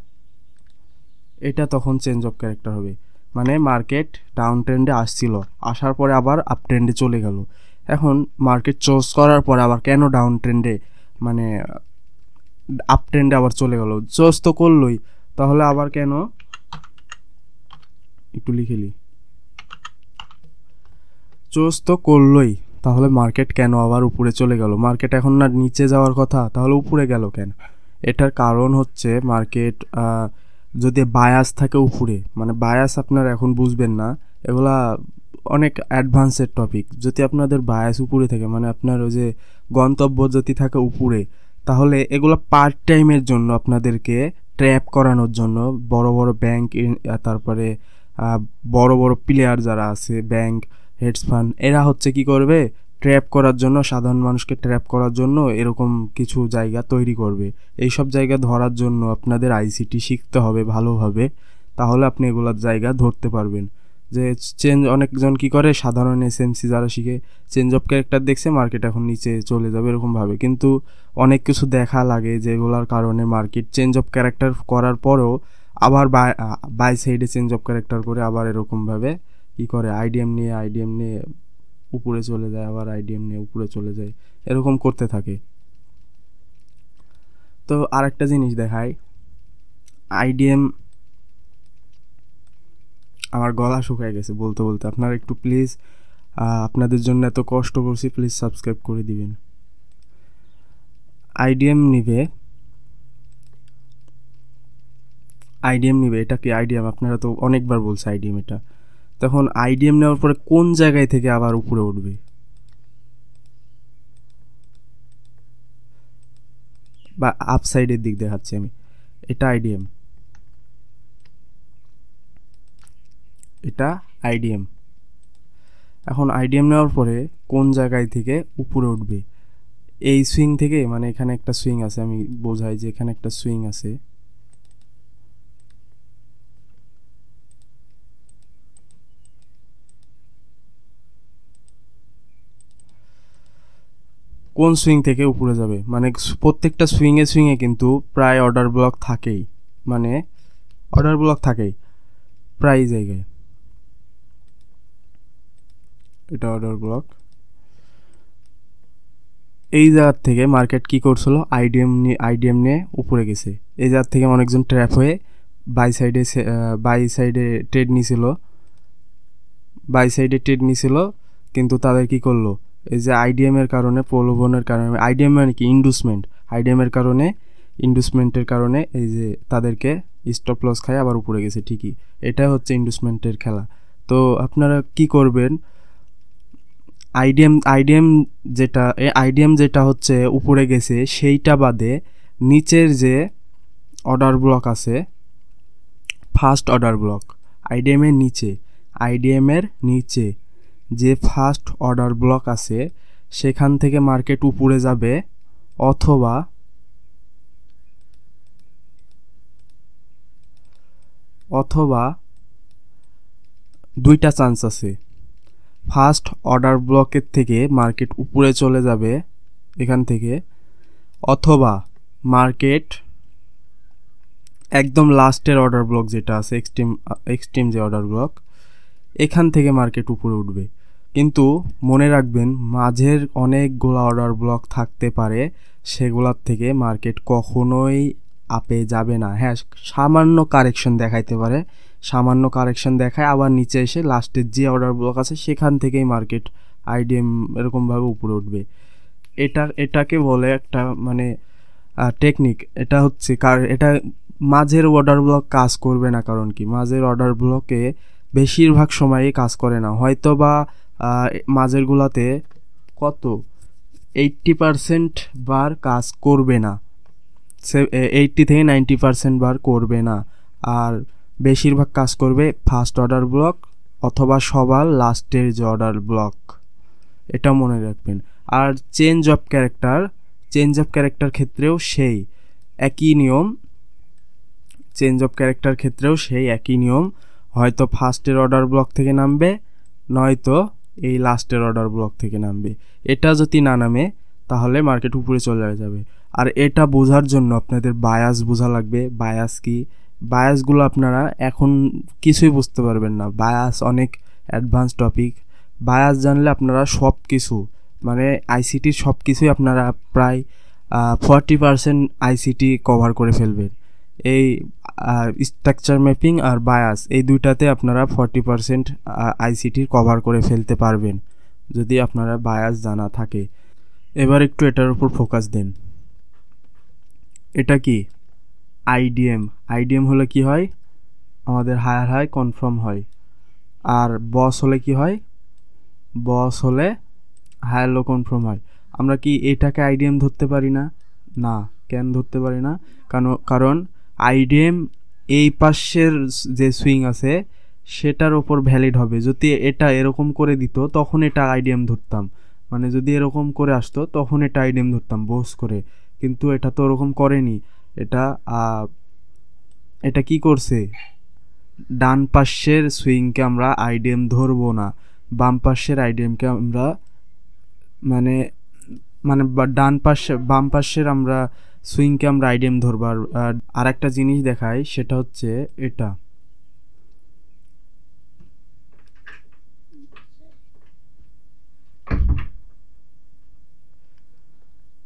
এটা তখন চেঞ্জ অফ ক্যারেক্টার হবে। মানে মার্কেট ডাউন ট্রেন্ডে আসছিল, আসার পরে আবার আপ ট্রেন্ডে চলে গেল। এখন মার্কেট চুজ করার পরে আবার কেন ডাউন ট্রেন্ডে মানে আপ ট্রেন্ডে আবার চলে গেল? চুজ তো করলোই, তাহলে আবার কেন, একটু লিখেলি, চুজ তো করলোই, তাহলে মার্কেট কেন আবার উপরে চলে গেল? মার্কেট এখন না নিচে যাওয়ার কথা, তাহলে উপরে গেল কেন? এটার কারণ হচ্ছে মার্কেট যদি বায়াস থাকে উপরে, মানে বায়াস আপনারা এখন বুঝবেন না, এগুলা অনেক অ্যাডভান্সের টপিক। যদি আপনাদের বায়াস উপরে থাকে, মানে আপনার ওই যে গন্তব্য যদি থাকে উপরে, তাহলে এগুলো পার্ট টাইমের জন্য আপনাদেরকে ট্র্যাপ করানোর জন্য বড় বড় ব্যাংক, তারপরে বড় বড় প্লেয়ার যারা আছে, ব্যাংক, হেডস ফান্ড, এরা হচ্ছে কি করবে, ট্র্যাপ করার জন্য, সাধারণ মানুষকে ট্র্যাপ করার জন্য এরকম কিছু জায়গা তৈরি করবে। এই সব জায়গা ধরার জন্য আপনাদের আইসিটি শিখতে হবে ভালোভাবে, তাহলে আপনি এগুলোর জায়গা ধরতে পারবেন। যে অনেকজন কি করে, সাধারণ এসএমসি যারা শিখে চেঞ্জ অফ ক্যারেক্টার দেখছে মার্কেট এখন নিচে চলে যাবে এরকম ভাবে, কিন্তু অনেক কিছু দেখা লাগে যেগুলোর কারণে মার্কেট চেঞ্জ অফ ক্যারেক্টার করার পরেও আবার বাই সাইডে চেঞ্জ অফ ক্যারেক্টার করে আবার এরকমভাবে কি করে, আইডিএম নিয়ে উপরে চলে যায়, আবার আইডিএম নিয়ে উপরে চলে যায়, এরকম করতে থাকে। তো আরেকটা জিনিস দেখাই, আইডিএম, আমার গলা শুকায় গেছে বলতে বলতে, আপনারা একটু প্লিজ, আপনাদের জন্য এত কষ্ট করছি, প্লিজ সাবস্ক্রাইব করে দিবেন। আইডিএম নিবে, এটা কি আইডিএম, আপনারা তো অনেকবার বলছে আইডিএম এটা। তখন আইডিএম নেওয়ার পরে কোন জায়গায় থেকে আবার উপরে উঠবে, বা আপসাইডের দিক দেখাচ্ছি আমি, এটা আইডিএম, এটা আইডিএম। এখন আইডিএম নেওয়ার পরে কোন জায়গায় থেকে উপরে উঠবে, এই সুইং থেকে, মানে এখানে একটা সুইং আছে, আমি বোঝাই যে এখানে একটা সুইং আছে, কোন সুইং থেকে উপরে যাবে, মানে প্রত্যেকটা সুইংয়ে কিন্তু প্রায় অর্ডার ব্লক থাকেই, মানে অর্ডার ব্লক থাকেই প্রায় জায়গায়, এটা অর্ডার ব্লক। এই জায়গার থেকে মার্কেট কি করছিল, আইডিএম নিয়ে উপরে গেছে, এই জায়গার থেকে অনেকজন ট্র্যাপ হয়ে বাই সাইডে ট্রেড নিছিল, কিন্তু তাদের কি করলো, এই যে আইডিএম এর কারণে, প্রলোভনের কারণে, আইডিএম মানে কি ইন্ডুসমেন্ট, আইডিএম এর কারণে ইন্ডুসমেন্টের কারণে এই যে তাদেরকে স্টপ লস খায় আবার উপরে গেছে ঠিকই। এটা হচ্ছে ইন্ডুসমেন্টের খেলা। তো আপনারা কি করবেন, আইডিএম যেটা হচ্ছে উপরে গেছে সেইটা বাদে নিচের যে অর্ডার ব্লক আছে, ফার্স্ট অর্ডার ব্লক আইডিএমের নিচে যে ফার্স্ট অর্ডার ব্লক আছে সেখান থেকে মার্কেট উপরে যাবে, অথবা দুইটা চান্স আছে। ফার্স্ট অর্ডার ব্লকের থেকে মার্কেট উপরে চলে যাবে এখান থেকে, অথবা মার্কেট একদম লাস্টের অর্ডার ব্লক যেটা আছে এক্সট্রিম যে অর্ডার ব্লক, এখান থেকে মার্কেট উপরে উঠবে। কিন্তু মনে রাখবেন মাঝের অনেকগুলো অর্ডার ব্লক থাকতে পারে, সেগুলোর থেকে মার্কেট কখনোই আপে যাবে না। হ্যাঁ, সামান্য কারেকশন দেখাইতে পারে, সামান্য কারেকশন দেখায় আবার নিচে এসে লাস্টের যে অর্ডার ব্লক আছে সেখান থেকেই মার্কেট আইডিএম এরকমভাবে উপরে উঠবে। এটাকে বলে একটা মানে টেকনিক। এটা হচ্ছে এটা মাঝের অর্ডার ব্লক কাজ করবে না, কারণ কি মাঝের অর্ডার ব্লকে বেশিরভাগ সময়ই কাজ করে না, হয়তো বা মাঝেরগুলোতে 80% বার কাজ করবে না, 80 থেকে 90% বার করবে না, আর বেশিরভাগ কাজ করবে ফার্স্ট অর্ডার ব্লক অথবা সবার লাস্টের যে অর্ডার ব্লক। এটা মনে রাখবেন। আর চেঞ্জ অফ ক্যারেক্টার ক্ষেত্রেও সেই একই নিয়ম, হয়তো ফার্স্টের অর্ডার ব্লক থেকে নামবে, নয়তো এই লাস্টের অর্ডার ব্লক থেকে নামবে। এটা যদি না নামে তাহলে মার্কেট উপরে চলে যাবে। আর এটা বোঝার জন্য আপনাদের বায়াস বোঝা লাগবে। বায়াস কি? বায়াসগুলো আপনারা এখন কিছুই বুঝতে পারবেন না, বায়াস অনেক অ্যাডভান্স টপিক। বায়াস জানলে আপনারা সব কিছু মানে আইসিটির সব কিছুই আপনারা প্রায় 40% আইসিটি কভার করে ফেলবেন। এই স্ট্রাকচার ম্যাপিং আর বায়াস এই দুইটাতে আপনারা 40% আইসিটির কভার করে ফেলতে পারবেন যদি আপনারা বায়াস জানা থাকে। এবার একটু এটার উপর ফোকাস দেন। এটা কি? আইডিএম হলে কি হয়? আমাদের হায়ার হাই কনফার্ম হয়। আর বস হলে কি হয়? বস হলে হায়ার লো কনফার্ম হয়। আমরা কি এটাকে আইডিএম ধরতে পারি না? না। কেন ধরতে পারি না? কারণ আইডিএম এই পাশের যে সুইং আছে সেটার ওপর ভ্যালিড হবে। যদি এটা এরকম করে দিত তখন এটা আইডিএম ধরতাম, মানে যদি এরকম করে আসতো তখন এটা আইডিএম ধরতাম বস করে। কিন্তু এটা তো ওরকম করেনি। এটা কি করছে? ডান পাশের সুইংকে আমরা আইডিএম ধরবো না, বাম পাশের আইডিএমকে আমরা মানে বাম পাশের আমরা সুইংকে আমরা আইডিএম ধরবার। আর একটা জিনিস দেখাই, সেটা হচ্ছে এটা।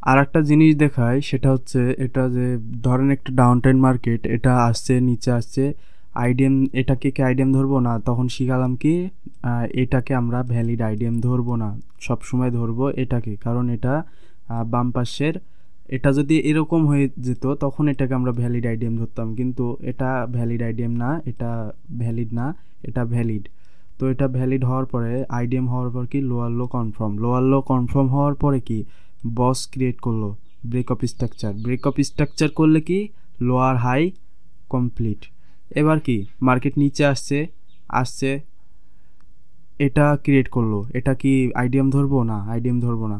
আর একটা জিনিস দেখাই, সেটা হচ্ছে এটা যে ধরেন একটা ডাউন ট্রেন্ড মার্কেট, এটা আসছে নিচে আসছে, আইডিএম এটাকে কি আইডিএম ধরবো না? তখন শিখালাম কি এটাকে আমরা ভ্যালিড আইডিএম ধরবো না, সব সময় ধরবো এটাকে, কারণ এটা বাম পাশের। এটা যদি এরকম হয়ে যেত তখন এটাকে আমরা ভ্যালিড আইডিএম ধরতাম, কিন্তু এটা ভ্যালিড আইডিএম না, এটা ভ্যালিড না, এটা ভ্যালিড। তো এটা ভ্যালিড হওয়ার পরে আইডিএম হওয়ার পর কি লোয়ার লো কনফার্ম হওয়ার পরে কি বস ক্রিয়েট করলো, ব্রেক অফ স্ট্রাকচার করলে কি লোয়ার হাই কমপ্লিট। এবার কি মার্কেট নিচে আসছে এটা ক্রিয়েট করলো, এটা কি আইডিএম ধরবো না? আইডিএম ধরবো না,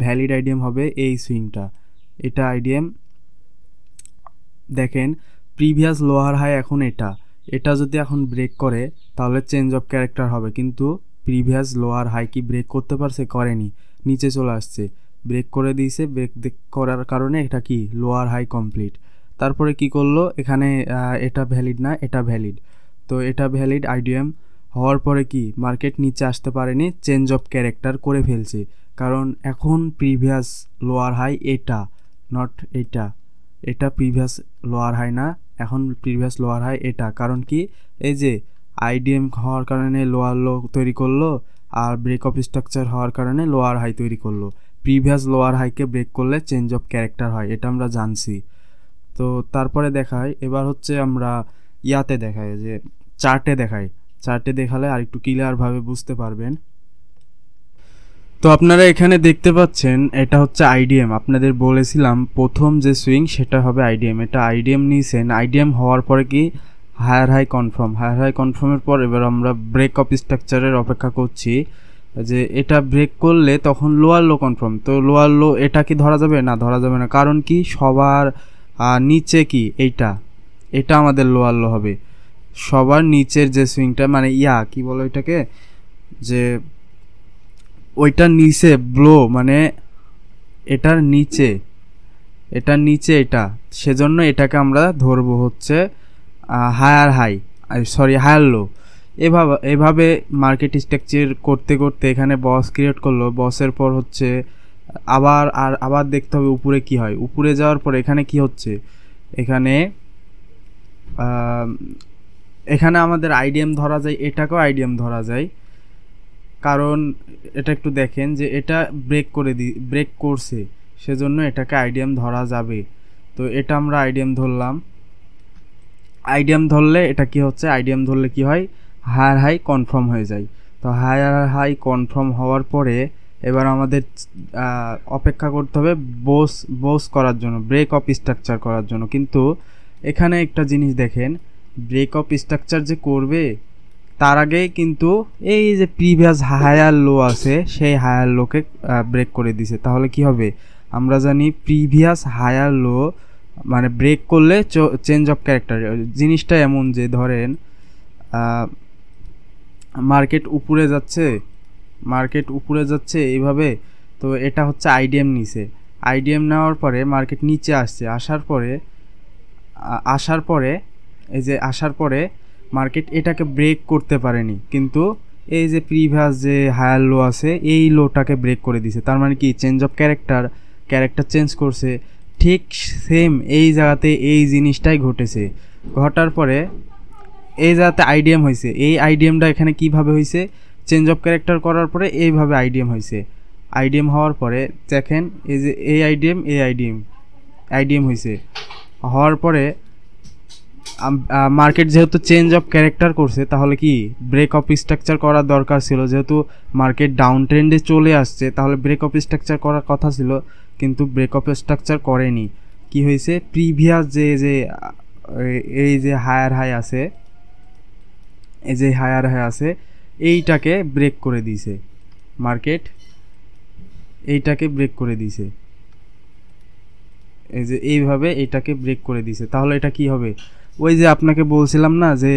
ভ্যালিড আইডিএম হবে এই সুইংটা, এটা আইডিএম। দেখেন প্রিভিয়াস লোয়ার হাই এখন এটা যদি এখন ব্রেক করে তাহলে চেঞ্জ অফ ক্যারেক্টার হবে, কিন্তু প্রিভিয়াস লোয়ার হাই কি ব্রেক করতে পারছে? করেনি, নিচে চলে আসছে, ব্রেক করে দিয়েছে। ব্রেক করার কারণে এটা কি লোয়ার হাই কমপ্লিট। তারপরে কি করলো এখানে, এটা ভ্যালিড না, এটা ভ্যালিড। তো এটা ভ্যালিড আইডিএম হওয়ার পরে কি মার্কেট নিচে আসতে পারেনি, চেঞ্জ অফ ক্যারেক্টার করে ফেলছে, কারণ এখন প্রিভিয়াস লোয়ার হাই এটা, নট এটা প্রিভিয়াস লোয়ার হাই না, এখন প্রিভিয়াস লোয়ার হাই এটা। কারণ কি এই যে আইডিএম হওয়ার কারণে লোয়ার লো তৈরি করলো, আর ব্রেক অফ স্ট্রাকচার হওয়ার কারণে লোয়ার হাই তৈরি করলো। প্রিভিয়াস লোয়ার হাইকে ব্রেক করলে চেঞ্জ অফ ক্যারেক্টার হয়, এটা আমরা জানছি। তো তারপরে দেখাই, এবার হচ্ছে আমরা ইয়াতে দেখাই, যে চার্টে দেখাই। চার্টে দেখালে আর একটু ক্লিয়ারভাবে বুঝতে পারবেন। তো আপনারা এখানে দেখতে পাচ্ছেন এটা হচ্ছে আইডিএম। আপনাদের বলেছিলাম প্রথম যে সুইং সেটা হবে আইডিএম। এটা আইডিএম নিয়েছেন, আইডিএম হওয়ার পরে কি higher high confirm, higher high কনফার্মের পর এবার আমরা ব্রেক অফ স্ট্রাকচারের অপেক্ষা করছি, যে এটা ব্রেক করলে তখন লোয়ার লো কনফার্ম। তো লোয়ার লো এটা কি ধরা যাবে না? ধরা যাবে না, কারণ কি সবার নিচে কি এইটা, এটা আমাদের লোয়ার লো হবে। সবার নিচের যে সুইংটা মানে কি বলো এটাকে, যে ওইটার নিচে ব্লো, মানে এটার নিচে এটা, সেজন্য এটাকে আমরা ধরবো হচ্ছে হায়ার হাই, হায়ার লো। এভাবে মার্কেট স্ট্রাকচার করতে করতে এখানে বস ক্রিয়েট করলো। বসের পর হচ্ছে আবার দেখতে হবে উপরে কি হয়। উপরে যাওয়ার পর এখানে কি হচ্ছে, এখানে আমাদের আইডিএম ধরা যায়, এটাকেও আইডিএম ধরা যায়। কারণ এটা একটু দেখেন যে এটা ব্রেক করছে, সেজন্য এটাকে আইডিএম ধরা যাবে। তো এটা আমরা আইডিএম ধরলাম। আইডিএম ধরলে এটা কি হচ্ছে, আইডিএম ধরলে কি হয়, হায়ার হাই কনফার্ম হয়ে যায়। তো হায়ার হাই কনফার্ম হওয়ার পরে এবার আমাদের অপেক্ষা করতে হবে বোস করার জন্য, ব্রেক অফ স্ট্রাকচার করার জন্য। কিন্তু এখানে একটা জিনিস দেখেন, ব্রেক অফ স্ট্রাকচার যে করবে তার আগে কিন্তু এই যে প্রিভিয়াস হায়ার লো আছে সেই হায়ার লোকে ব্রেক করে দিছে। তাহলে কি হবে, আমরা জানি প্রিভিয়াস হায়ার লো মানে ব্রেক করলে চেঞ্জ অফ ক্যারেক্টার। জিনিসটা এমন যে ধরেন মার্কেট উপরে যাচ্ছে এইভাবে, তো এটা হচ্ছে আইডিএম নিছে। আইডিএম নেওয়ার পরে মার্কেট নিচে আসছে, আসার পরে মার্কেট এটাকে ব্রেক করতে পারেনি, কিন্তু এই যে প্রিভিয়াস যে হায়ার লো আছে এই লোটাকে ব্রেক করে দিছে। তার মানে কি চেঞ্জ অফ ক্যারেক্টার চেঞ্জ করছে। ঠিক সেম এই জায়গাতে এই জিনিসটাই ঘটেছে। ঘটার পরে এই জায়গাতে আইডিএম হয়েছে। এই আইডিএমটা এখানে কিভাবে হয়েছে, চেঞ্জ অফ ক্যারেক্টার করার পরে এইভাবে আইডিএম হয়েছে। আইডিএম হওয়ার পরে দেখেন এই যে এই আইডিএম হয়েছে। হওয়ার পরে মার্কেট যেহেতু চেঞ্জ অফ ক্যারেক্টার করছে, তাহলে কি ব্রেক অফ স্ট্রাকচার করার দরকার ছিল। যেহেতু মার্কেট ডাউন ট্রেন্ডে চলে আসছে, তাহলে ব্রেক অফ স্ট্রাকচার করার কথা ছিল, কিন্তু ব্রেক অফ স্ট্রাকচার করেনি। কি হয়েছে, প্রিভিয়াস যে এই যে হায়ার হাই আছে এইটাকে ব্রেক করে দিয়েছে মার্কেট, এইটাকে ব্রেক করে দিয়েছে। এই যে এইভাবে এটাকে ব্রেক করে দিয়েছে। তাহলে এটা কি হবে, ওই যে আপনাকে বলছিলাম না যে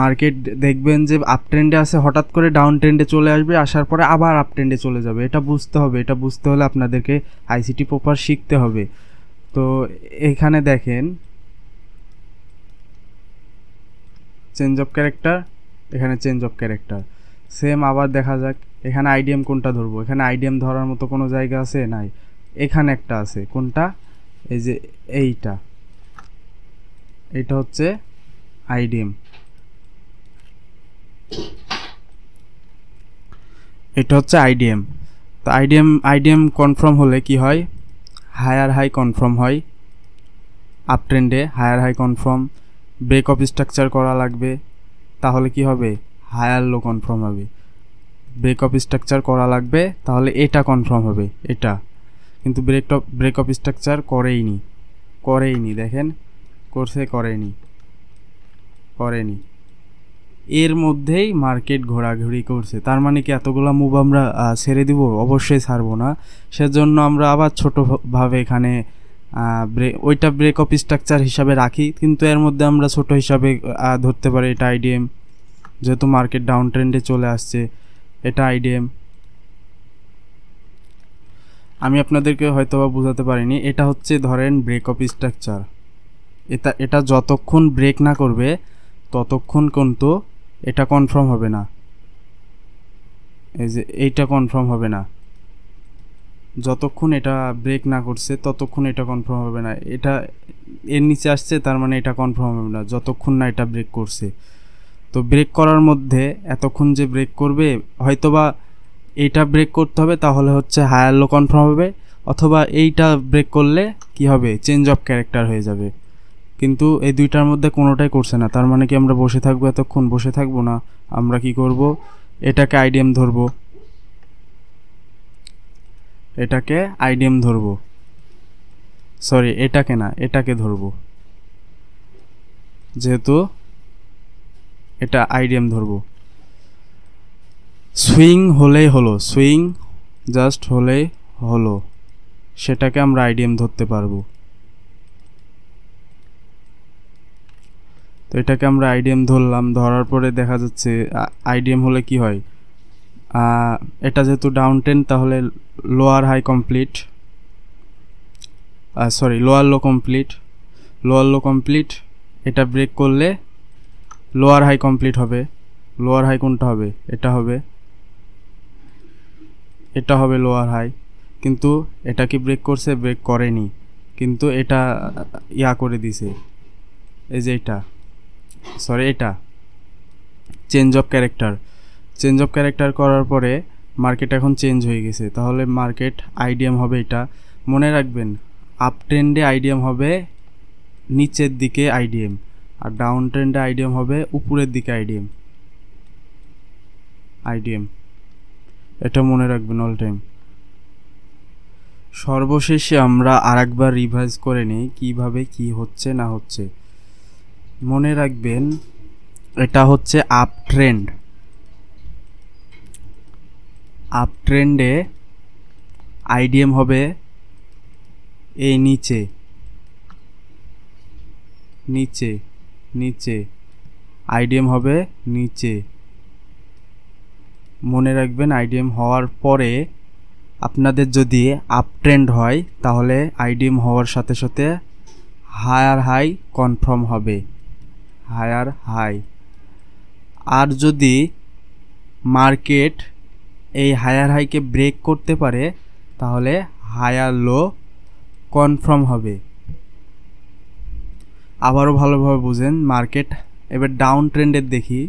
মার্কেট দেখবেন যে আপ ট্রেন্ডে আছে, হঠাৎ করে ডাউন ট্রেন্ডে চলে আসবে, আসার পরে আবার আপ ট্রেন্ডে চলে যাবে। এটা বুঝতে হবে। এটা বুঝতে হলে আপনাদেরকে আইসিটি প্রপার শিখতে হবে। তো এখানে দেখেন চেঞ্জ অফ ক্যারেক্টার, এখানে চেঞ্জ অফ ক্যারেক্টার সেম। আবার দেখা যাক এখানে আইডিএম কোনটা ধরবো। এখানে আইডিএম ধরার মতো কোনো জায়গা আছে? নাই। এখানে একটা আছে, কোনটা, এই যে এইটা হচ্ছে আইডিএম। এটা হচ্ছে আইডিএম। তো আইডিএম কনফার্ম হলে কি হয়, হায়ার হাই কনফার্ম হয়। আপ ট্রেন্ডে higher high confirm, break of structure করা লাগবে, তাহলে কি হবে, হায়ার লো কনফার্ম হবে। ব্রেক অফ স্ট্রাকচার করা লাগবে, তাহলে এটা কনফার্ম হবে এটা। কিন্তু ব্রেক অফ স্ট্রাকচার করেইনি দেখেন, করেনি। এর মধ্যেই মার্কেট ঘোরাঘুরি করছে। তার মানে কি এতগুলা মুভ আমরা ছেড়ে দিব? অবশ্যই ছাড়বো না। সেজন্য আমরা আবার ছোটোভাবে এখানে ওইটা ব্রেক অফ স্ট্রাকচার হিসাবে রাখি, কিন্তু এর মধ্যে আমরা ছোট হিসাবে ধরতে পারি এটা আইডিএম। যেহেতু মার্কেট ডাউন ট্রেন্ডে চলে আসছে, এটা আইডিএম। আমি আপনাদেরকে হয়তো বা বোঝাতে পারিনি। এটা হচ্ছে ধরেন ব্রেক অফ স্ট্রাকচার। এটা যতক্ষণ ব্রেক না করবে ততক্ষণ কিন্তু এটা কনফার্ম হবে না। এই যে এইটা কনফার্ম হবে না, যতক্ষণ এটা ব্রেক না করছে ততক্ষণ এটা কনফার্ম হবে না। এটা এর নিচে আসছে, তার মানে এটা কনফার্ম হবে না যতক্ষণ না এটা ব্রেক করছে। তো ব্রেক করার মধ্যে এতক্ষণ যে ব্রেক করবে, হয়তোবা এইটা ব্রেক করতে হবে, তাহলে হচ্ছে হায়ার লো কনফার্ম হবে, অথবা এইটা ব্রেক করলে কি হবে, চেঞ্জ অফ ক্যারেক্টার হয়ে যাবে। কিন্তু এই দুইটার মধ্যে কোনোটাই করছে না। তার মানে কি আমরা বসে থাকবো এতক্ষণ? বসে থাকবো না। আমরা কি করব, এটাকে আইডিএম ধরবো, এটাকে আইডিএম ধরবো, সরি এটাকে না, এটাকে ধরবো, যেহেতু এটা আইডিএম ধরবো। সুইং হলেই হলো, সুইং জাস্ট হলেই হলো, সেটাকে আমরা আইডিএম ধরতে পারবো। তো এটাকে আমরা আইডিএম ধরলাম, ধরার পরে দেখা যাচ্ছে আইডিএম হলে কি হয়, এটা যেহেতু ডাউন ট্রেন্ড তাহলে lower high complete, sorry lower low complete, lower low complete. এটা ব্রেক করলে লোয়ার হাই কমপ্লিট হবে। লোয়ার হাই কোনটা হবে? এটা হবে, এটা হবে লোয়ার হাই। কিন্তু এটা কি ব্রেক করছে? ব্রেক করেনি, কিন্তু এটা ইয়া করে দিছে, এই যে এটা, সরি এটা change of character. Change of character করার পরে মার্কেট এখন চেঞ্জ হয়ে গেছে, তাহলে মার্কেট আইডিএম হবে এটা। মনে রাখবেন, আপ ট্রেন্ডে আইডিএম হবে নিচের দিকে আইডিএম, আর ডাউন ট্রেন্ডে আইডিএম হবে উপরের দিকে আইডিএম। আইডিএম এটা মনে রাখবেন অল টাইম। সর্বশেষে আমরা আরেকবার রিভাইজ করে নিই কিভাবে কি হচ্ছে না হচ্ছে। মনে রাখবেন, এটা হচ্ছে আপ ট্রেন্ড। আপ ট্রেন্ডে আইডিএম হবে এই নিচে, নিচে, নিচে আইডিএম হবে নিচে। মনে রাখবেন, আইডিএম হওয়ার পরে আপনাদের যদি আপ ট্রেন্ড হয় তাহলে আইডিএম হওয়ার সাথে সাথে হায়ার হাই কনফার্ম হবে, হায়ার হাই। আর যদি মার্কেট এই হায়ার হাইকে ব্রেক করতে পারে তাহলে হায়ার লো কনফার্ম হবে। আবারও ভালোভাবে বুঝেন, মার্কেট এবার ডাউন ট্রেন্ডের দেখি।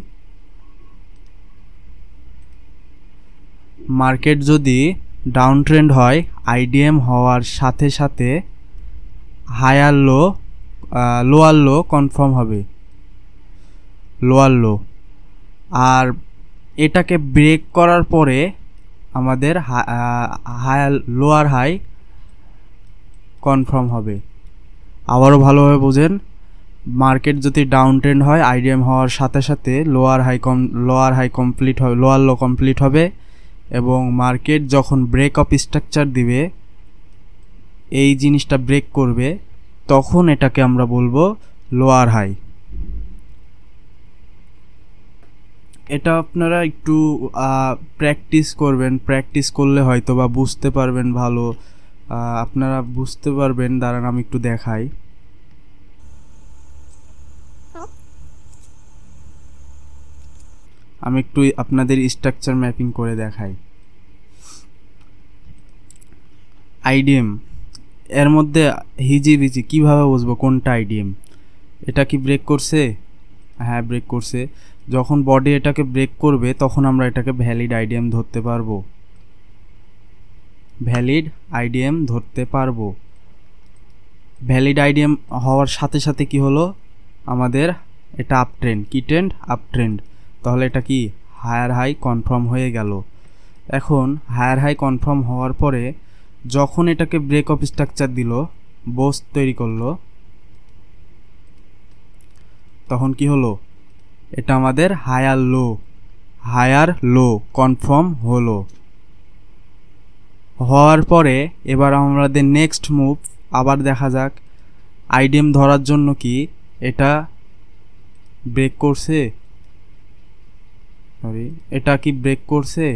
মার্কেট যদি ডাউন ট্রেন্ড হয়, আইডিএম হওয়ার সাথে সাথে higher low, lower low confirm হবে, লোয়ার লো। আর এটাকে ব্রেক করার পরে আমাদের হায়ার লোয়ার হাই কনফার্ম হবে। আবারও ভালোভাবে বোঝেন, মার্কেট যদি ডাউন ট্রেন্ড হয়, আইডিএম হওয়ার সাথে সাথে লোয়ার হাই কমপ্লিট হবে, লোয়ার লো কমপ্লিট হবে। এবং মার্কেট যখন ব্রেক অফ স্ট্রাকচার দিবে, এই জিনিসটা ব্রেক করবে, তখন এটাকে আমরা বলবো লোয়ার হাই। এটা আপনারা একটু প্র্যাকটিস করবেন, প্র্যাকটিস করলে হয়তো বা বুঝতে পারবেন ভালো। আপনারা বুঝতে পারবেন, দাঁড়ান আমি একটু দেখাই। আমি একটু আপনাদের স্ট্রাকচার ম্যাপিং করে দেখাই। আইডিএম এর মধ্যে হিজিবিজি কিভাবে বুঝবো কোনটা আইডিএম? এটা কি ব্রেক করছে? হ্যাঁ ব্রেক করছে। যখন বডি এটাকে ব্রেক করবে তখন আমরা এটাকে ভ্যালিড আইডিএম ধরতে পারবো, ভ্যালিড আইডিএম ধরতে পারবো। ভ্যালিড আইডিএম হওয়ার সাথে সাথে কি হলো, আমাদের এটা আপ ট্রেন্ড, কি ট্রেন্ড? Up trend. তাহলে এটা কি হায়ার হাই কনফার্ম হয়ে গেল। এখন হায়ার হাই কনফার্ম হওয়ার পরে যখন এটাকে ব্রেক অফ স্ট্রাকচার দিল, বোস তৈরি করলো, তখন কি হলো, এটা আমাদের হায়ার লো কনফার্ম হলো। হওয়ার পরে এবার আমাদের নেক্সট মুভ আবার দেখা যাক, আইডিএম ধরার জন্য কি এটা ব্রেক করছে, সরি এটা কি ব্রেক করছে?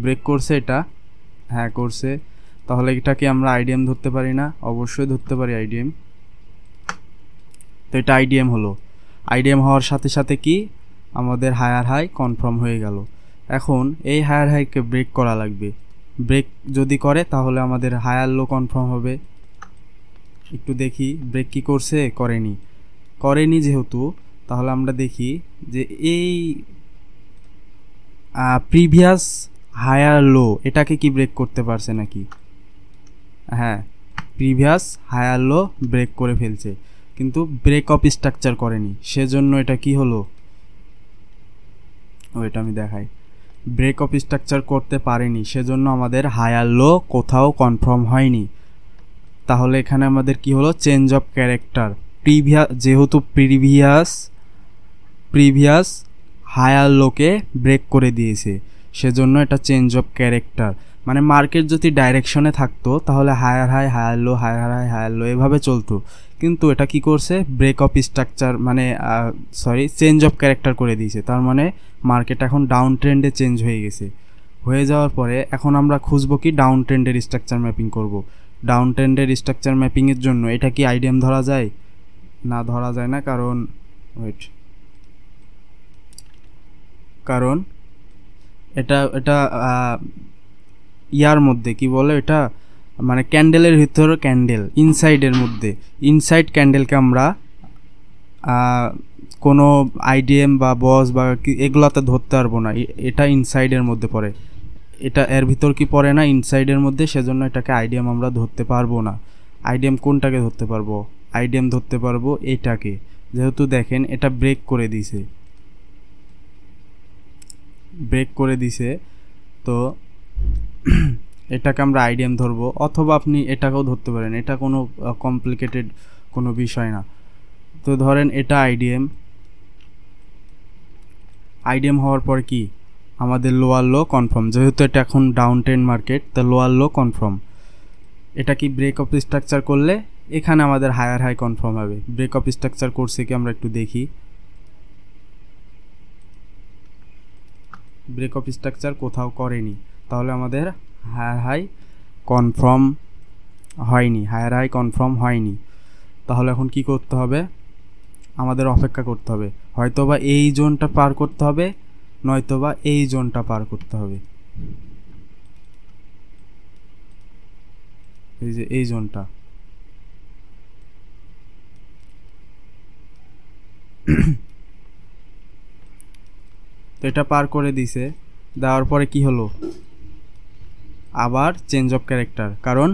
ব্রেক করছে এটা, হ্যাঁ করছে। তাহলে এটাকে আমরা আইডিএম ধরতে পারি না? অবশ্যই ধরতে পারি আইডিএম। তো এটা আইডিএম হলো। আইডিএম হওয়ার সাথে সাথে কি আমাদের হায়ার হাই কনফার্ম হয়ে গেল। এখন এই হায়ার হাইকে ব্রেক করা লাগবে। ব্রেক যদি করে তাহলে আমাদের হায়ার লো কনফার্ম হবে। একটু দেখি ব্রেক কি করছে, করেনি যেহেতু, তাহলে আমরা দেখি যে এই প্রিভিয়াস হায়ার লো এটাকে কি ব্রেক করতে পারছে নাকি। হ্যাঁ প্রিভিয়াস হায়ার লো ব্রেক করে ফেলছে, কিন্তু ব্রেক অফ স্ট্রাকচার করেনি, সেজন্য এটা কি হলো, ওইটা আমি দেখাই, ব্রেক অফ স্ট্রাকচার করতে পারেনি, সেজন্য আমাদের হায়ার লো কোথাও কনফার্ম হয়নি। তাহলে এখানে আমাদের কি হলো, চেঞ্জ অফ ক্যারেক্টার। যেহেতু প্রিভিয়াস হায়ার লোকে ব্রেক করে দিয়েছে, সেজন্য এটা চেঞ্জ অফ ক্যারেক্টার। মানে মার্কেট যদি ডাইরেকশনে থাকতো তাহলে higher high higher low higher high higher low এভাবে চলতো, কিন্তু এটা কি করছে, ব্রেক অফ স্ট্রাকচার মানে চেঞ্জ অফ ক্যারেক্টার করে দিয়েছে। তার মানে মার্কেট এখন ডাউন ট্রেন্ডে চেঞ্জ হয়ে গেছে। হয়ে যাওয়ার পরে এখন আমরা খুঁজবো কি, ডাউন ট্রেন্ডের স্ট্রাকচার ম্যাপিং করব। ডাউন ট্রেন্ডের স্ট্রাকচার ম্যাপিংয়ের জন্য এটা কি আইডিএম ধরা যায় না, ধরা যায় না, কারণ এটা এটা ইয়ার মধ্যে কি বলে, এটা মানে ক্যান্ডেলের ভিতরে ক্যান্ডেল, ইনসাইডের মধ্যে ইনসাইড ক্যান্ডেলকে আমরা কোনো আইডিএম বা বস বা এগুলাতে ধরতে পারবো না, এটা ইনসাইডের মধ্যে পড়ে, এটা এর ভিতর কি পড়ে না, ইনসাইডের মধ্যে, সেজন্য এটাকে আইডিএম আমরা ধরতে পারবো না। আইডিএম কোনটাকে ধরতে পারবো, আইডিএম ধরতে পারবো এটাকে, যেহেতু দেখেন এটা ব্রেক করে দিছে, তো এটাকে আমরা আইডিএম ধরবো, অথবা আপনি এটাকেও ধরতে পারেন, এটা কোনো কমপ্লিকেটেড কোনো বিষয় না। তো ধরেন এটা আইডিএম হওয়ার পর কি আমাদের লোয়ার লো কনফার্ম, যেহেতু এটা এখন ডাউন ট্রেন্ড মার্কেট, তা লোয়ার লো কনফার্ম। এটা কি ব্রেক অফ স্ট্রাকচার করলে এখানে আমাদের হায়ার হাই কনফার্ম হবে। ব্রেক অফ স্ট্রাকচার করছে কি আমরা একটু দেখি, ব্রেক অফ স্ট্রাকচার কোথাও করেনি, তাহলে আমাদের হায়ার হাই কনফার্ম হয়নি। তাহলে এখন কি করতে হবে, আমাদের অপেক্ষা করতে হবে, হয়তোবা এই জোনটা পার করতে হবে, নয়তোবা এই জোনটা পার করতে হবে। এই যে এই জোনটা, তো এটা পার করে দিছে, দেওয়ার পরে কি হলো, আবার চেঞ্জ অফ ক্যারেক্টার, কারণ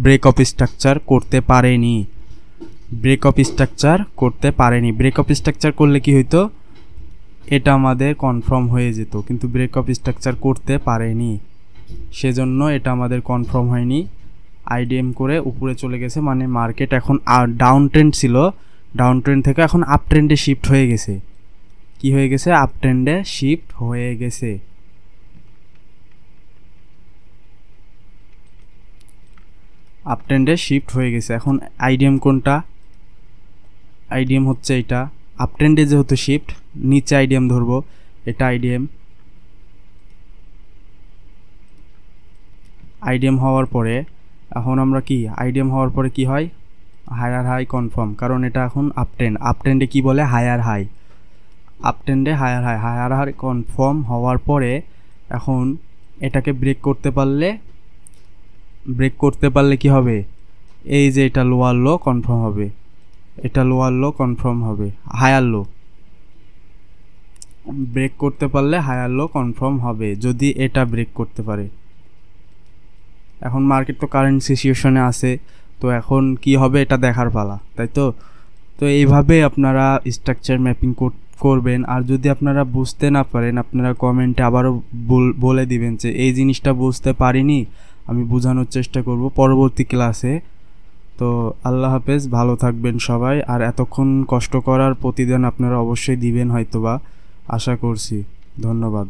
ব্রেক অফ স্ট্রাকচার করতে পারেনি। ব্রেক অফ স্ট্রাকচার করলে কি হইতো, এটা আমাদের কনফার্ম হয়ে যেত, কিন্তু ব্রেক অফ স্ট্রাকচার করতে পারেনি, সেজন্য এটা আমাদের কনফার্ম হয়নি। আইডিএম করে উপরে চলে গেছে, মানে মার্কেট এখন ডাউন ট্রেন্ড ছিল, ডাউন ট্রেন্ড থেকে এখন আপ ট্রেন্ডে শিফট হয়ে গেছে। কি হয়ে গেছে, আপ ট্রেন্ডে শিফট হয়ে গেছে। আপ ট্রেন্ডে শিফট হয়ে গেছে। এখন আইডিএম কোনটা, আইডিএম হচ্ছে এটা, আপ ট্রেন্ডে যেহেতু শিফট, নিচে আইডিএম ধরবো, এটা আইডিএম হওয়ার পরে এখন আমরা কি, আইডিএম হওয়ার পরে কি হয়, হায়ার হাই কনফার্ম, কারণ এটা এখন আপ ট্রেন্ডে কি বলে, হায়ার হাই, আপ ট্রেন্ডে হায়ার হাই কনফার্ম হওয়ার পরে এখন এটাকে ব্রেক করতে পারলে কি হবে, এই যে এটা লোয়ার লো কনফার্ম হবে, এটা লোয়ার লো কনফার্ম হবে, হায়ার লো ব্রেক করতে পারলে হায়ার লো কনফার্ম হবে, যদি এটা ব্রেক করতে পারে। এখন মার্কেট তো কারেন্ট সিচুয়েশনে আছে, তো এখন কি হবে এটা দেখার পালা, তাই তো। তো এইভাবে আপনারা স্ট্রাকচার ম্যাপিং করবেন। আর যদি আপনারা বুঝতে না পারেন, আপনারা কমেন্টে আবারও বলে দিবেন যে এই জিনিসটা বুঝতে পারিনি, আমি বোঝানোর চেষ্টা করব পরবর্তী ক্লাসে। তো আল্লাহ হাফেজ, ভালো থাকবেন সবাই। আর এতক্ষণ কষ্ট করার প্রতিদান আপনারা অবশ্যই দিবেন হয়তোবা, আশা করছি। ধন্যবাদ।